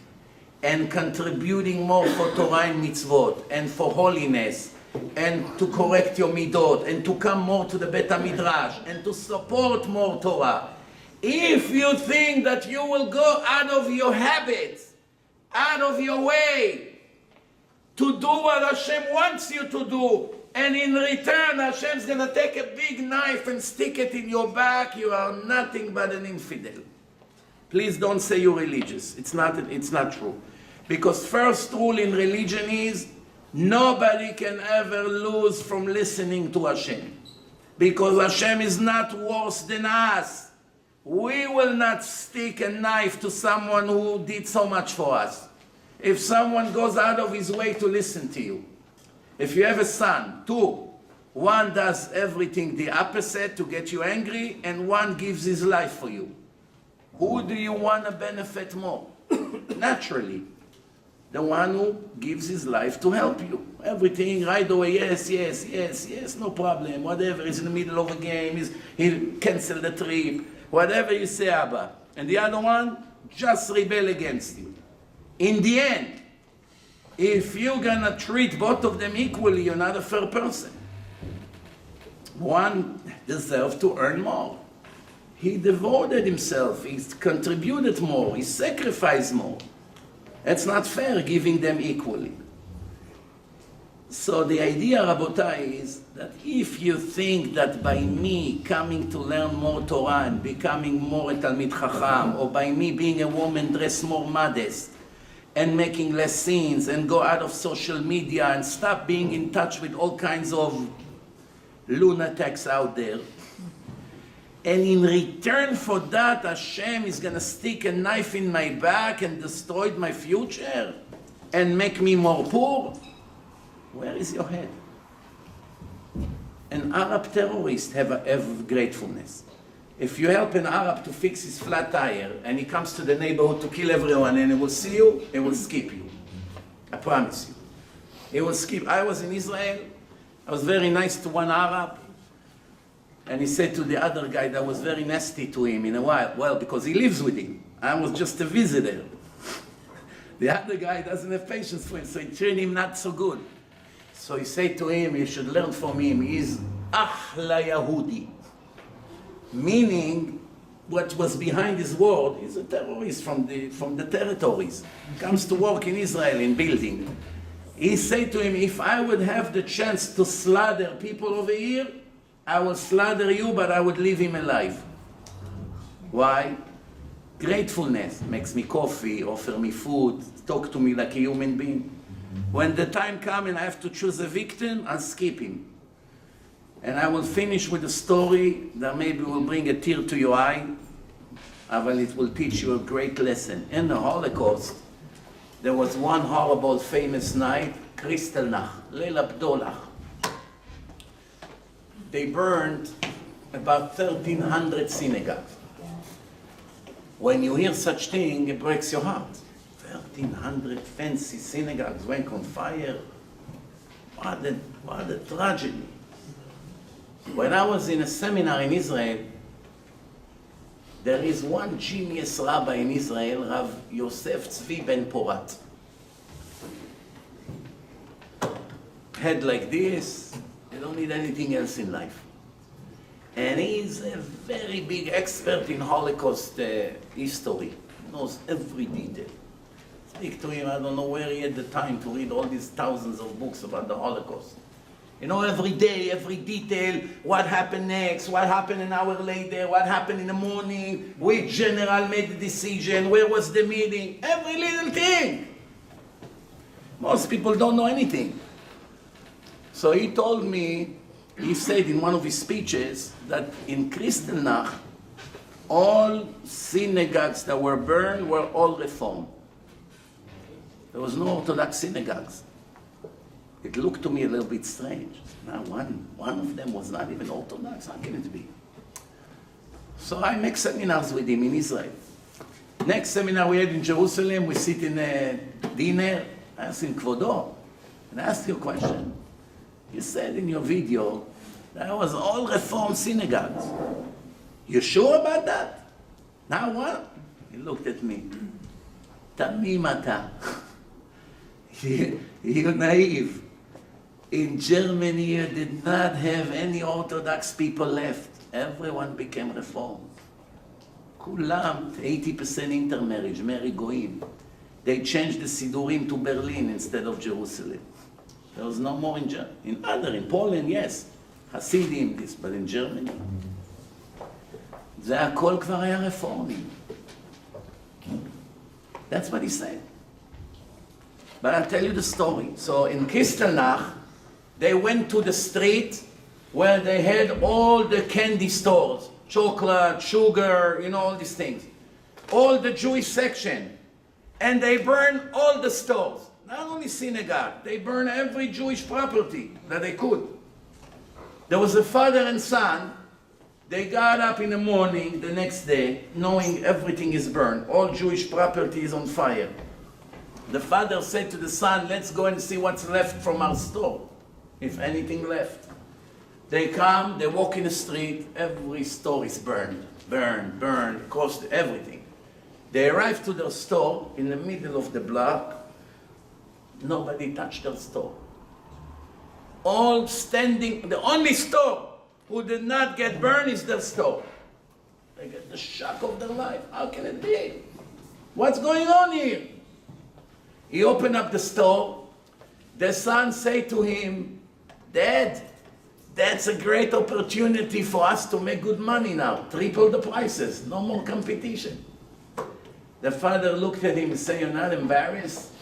and contributing more for Torah and mitzvot, and for holiness, and to correct your midot, and to come more to the Bet HaMidrash, and to support more Torah, if you think that you will go out of your habits, out of your way, to do what Hashem wants you to do, and in return Hashem's going to take a big knife and stick it in your back, you are nothing but an infidel. Please don't say you're religious. It's not true. Because first rule in religion is nobody can ever lose from listening to Hashem. Because Hashem is not worse than us. We will not stick a knife to someone who did so much for us. If someone goes out of his way to listen to you. If you have a son, two, one does everything the opposite to get you angry, and one gives his life for you. Who do you want to benefit more? Naturally, the one who gives his life to help you. Everything right away, yes, no problem, whatever, he's in the middle of a game, he'll cancel the trip, whatever you say, Abba. And the other one, just rebel against you. In the end, if you're gonna treat both of them equally, you're not a fair person. One deserves to earn more. He devoted himself, he contributed more, he sacrificed more. It's not fair giving them equally. So the idea, Rabotai, is that if you think that by me coming to learn more Torah and becoming more a Talmid Chacham, or by me being a woman dressed more modest, and making less sins, and go out of social media, and stop being in touch with all kinds of lunatics out there, and in return for that, Hashem is going to stick a knife in my back and destroy my future and make me more poor? Where is your head? An Arab terrorist have gratefulness. If you help an Arab to fix his flat tire and he comes to the neighborhood to kill everyone and he will see you, he will skip you. I promise you. He will skip. I was in Israel. I was very nice to one Arab. And he said to the other guy that was very nasty to him in a while, well, because he lives with him. I was just a visitor. The other guy doesn't have patience for him, so he treated him not so good. So he said to him, you should learn from him. He's Ahla Yahudi. Meaning, what was behind his word, he's a terrorist from the territories. Comes to work in Israel in building. He said to him, if I would have the chance to slaughter people over here, I will slaughter you, but I would leave him alive. Why? Gratefulness makes me coffee, offer me food, talk to me like a human being. When the time comes and I have to choose a victim, I'll skip him. And I will finish with a story that maybe will bring a tear to your eye, but it will teach you a great lesson. In the Holocaust, there was one horrible famous night, Kristallnacht, Leil Abdollah. They burned about 1,300 synagogues. When you hear such thing, it breaks your heart. 1,300 fancy synagogues went on fire. What a tragedy. When I was in a seminar in Israel, there is one genius rabbi in Israel, Rav Yosef Tzvi Ben Porat. Head like this, you don't need anything else in life. And he's a very big expert in Holocaust history. He knows every detail. Speak to him, I don't know where he had the time to read all these thousands of books about the Holocaust. You know, every day, every detail, what happened next, what happened an hour later, what happened in the morning, which general made the decision, where was the meeting, every little thing. Most people don't know anything. So he told me, he said in one of his speeches that in Kristallnacht, all synagogues that were burned were all reformed. There was no Orthodox synagogues. It looked to me a little bit strange. Now one of them was not even Orthodox. How can it be? So I make seminars with him in Israel. Next seminar we had in Jerusalem, we sit in a dinner. I asked him, Kvodo, and I asked you a question. You said in your video that was all Reform synagogues. You sure about that? Now what? He looked at me. Tamim ata. You're naive. In Germany, you did not have any Orthodox people left. Everyone became Reform. Kulam, 80% intermarriage, marry goyim. They changed the Sidurim to Berlin instead of Jerusalem. There was no more in Poland, yes. Hasidim, this, but in Germany. זה הכל כבר היה רפורמי. That's what he said. But I'll tell you the story. So in Kristallnacht, they went to the street where they had all the candy stores, chocolate, sugar, you know, all these things. All the Jewish section. And they burned all the stores. Not only synagogue, they burned every Jewish property that they could. There was a father and son. They got up in the morning the next day, knowing everything is burned. All Jewish property is on fire. The father said to the son, let's go and see what's left from our store, if anything left. They come, they walk in the street, every store is burned, cost everything. They arrive to their store in the middle of the block. Nobody touched their store. All standing, the only store who did not get burned is their store. They get the shock of their life. How can it be? What's going on here? He opened up the store. The son said to him, Dad, that's a great opportunity for us to make good money now. Triple the prices, no more competition. The father looked at him and said, you're not embarrassed?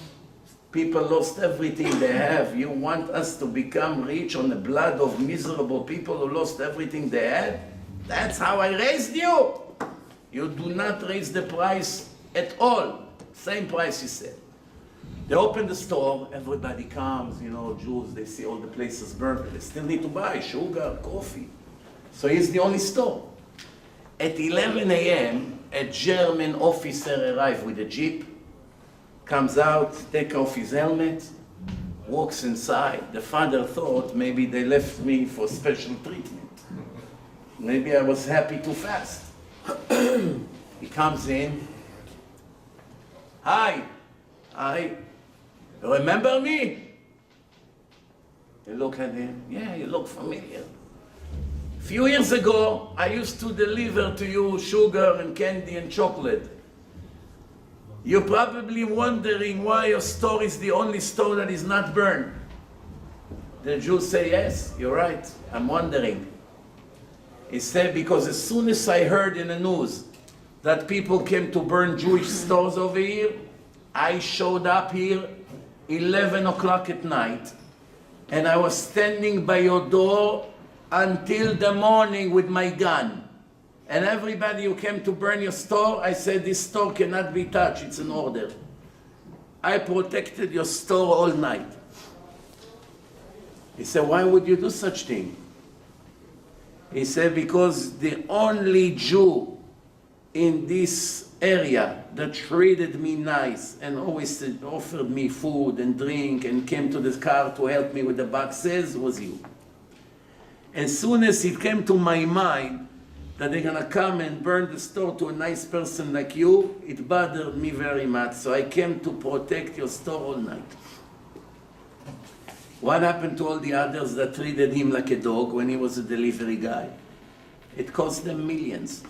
People lost everything they have. You want us to become rich on the blood of miserable people who lost everything they had? That's how I raised you. You do not raise the price at all. Same price, he said. They open the store, everybody comes, you know, Jews, they see all the places burned. They still need to buy sugar, coffee. So he's the only store. At 11 a.m., a German officer arrived with a jeep, comes out, takes off his helmet, walks inside. The father thought maybe they left me for special treatment. Maybe I was happy too fast. He comes in. Hi. Remember me? They look at him. Yeah, you look familiar. A few years ago, I used to deliver to you sugar and candy and chocolate. You're probably wondering why your store is the only store that is not burned. The Jews say, yes, you're right, I'm wondering. He said, because as soon as I heard in the news that people came to burn Jewish stores over here, I showed up here 11 o'clock at night, and I was standing by your door until the morning with my gun. And everybody who came to burn your store, I said, this store cannot be touched, it's an order. I protected your store all night. He said, why would you do such thing? He said, because the only Jew in this area that treated me nice and always offered me food and drink and came to the car to help me with the boxes was you. As soon as it came to my mind that they're gonna come and burn the store to a nice person like you, it bothered me very much. So I came to protect your store all night. What happened to all the others that treated him like a dog when he was a delivery guy? It cost them millions.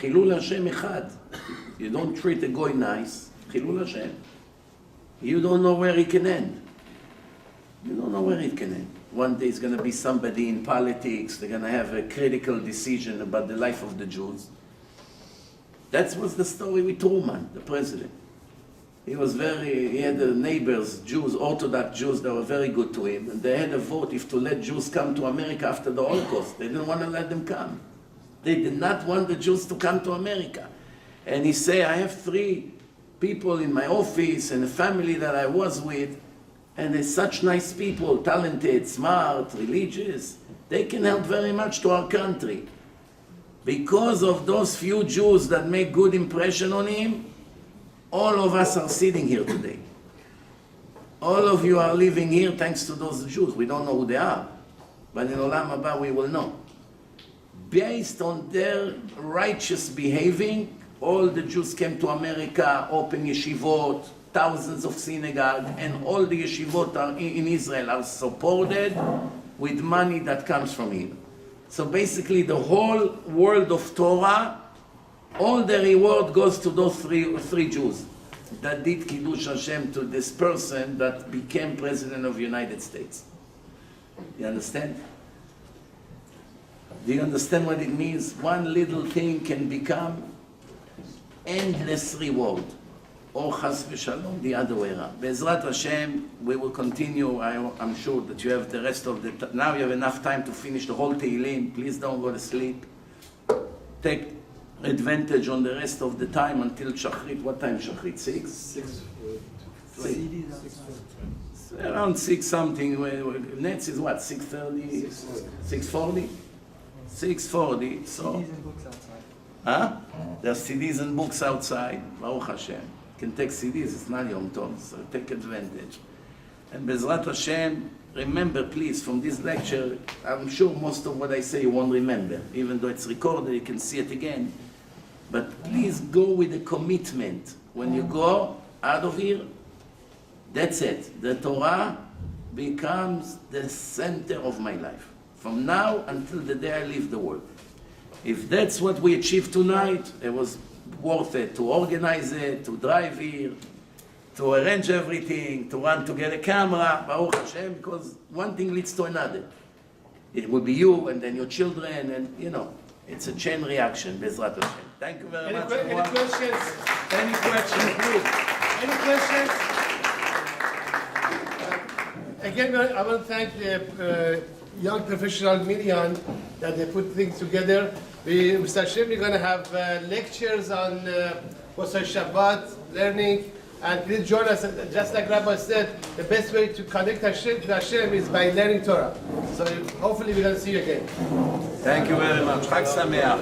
Chilul Hashem echad. You don't treat a guy nice, Chilul Hashem. You don't know where he can end. You don't know where it can end. One day it's going to be somebody in politics, they're going to have a critical decision about the life of the Jews. That was the story with Truman, the president. He had the neighbors, Jews, Orthodox Jews, that were very good to him. And they had a vote if to let Jews come to America after the Holocaust. They didn't want to let them come. They did not want the Jews to come to America. And he said, I have 3 people in my office and a family that I was with, and they're such nice people, talented, smart, religious. They can help very much to our country. Because of those few Jews that make good impression on him, all of us are sitting here today. All of you are living here thanks to those Jews. We don't know who they are, but in Olam Haba we will know. Based on their righteous behaving, all the Jews came to America, opened yeshivot, thousands of synagogues, and all the yeshivot in Israel are supported with money that comes from here. So basically the whole world of Torah, all the reward goes to those three Jews that did Kiddush Hashem to this person that became President of the United States. You understand? Do you understand what it means? One little thing can become endless reward. Or chas v'shalom, the other way around. Be'ezrat Hashem, we will continue. I'm sure that you have the rest of the now you have enough time to finish the whole Tehillim. Please don't go to sleep. Take advantage on the rest of the time until Shachrit. What time Shachrit? 6? Around 6 something. Next is what? 6:30? 6:40? 6:40. So, huh? There's CDs and books outside. Baruch Hashem. You can take CDs. It's not Yom Tov, so take advantage. And Bezrat Hashem, remember please from this lecture, I'm sure most of what I say you won't remember. Even though it's recorded, you can see it again. But please go with a commitment. When you go out of here, that's it. The Torah becomes the center of my life. From now until the day I leave the world. If that's what we achieved tonight, it was worth it to organize it, to drive here, to arrange everything, to run to get a camera, Baruch Hashem, because one thing leads to another. It will be you and then your children, and you know, it's a chain reaction, Bezrat Hashem. Thank you very much. Any questions? Any questions, please? Any questions? Again, I want to thank the young professional Minyan that they put things together. Mr. Hashem, we're going to have lectures on Mosai Shabbat, learning, and please join us. Just like Rabbi said, the best way to connect to Hashem is by learning Torah. So hopefully we're going to see you again. Thank you very much. Chag Sameach.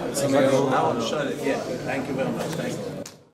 Yeah, thank you very much. Thank you.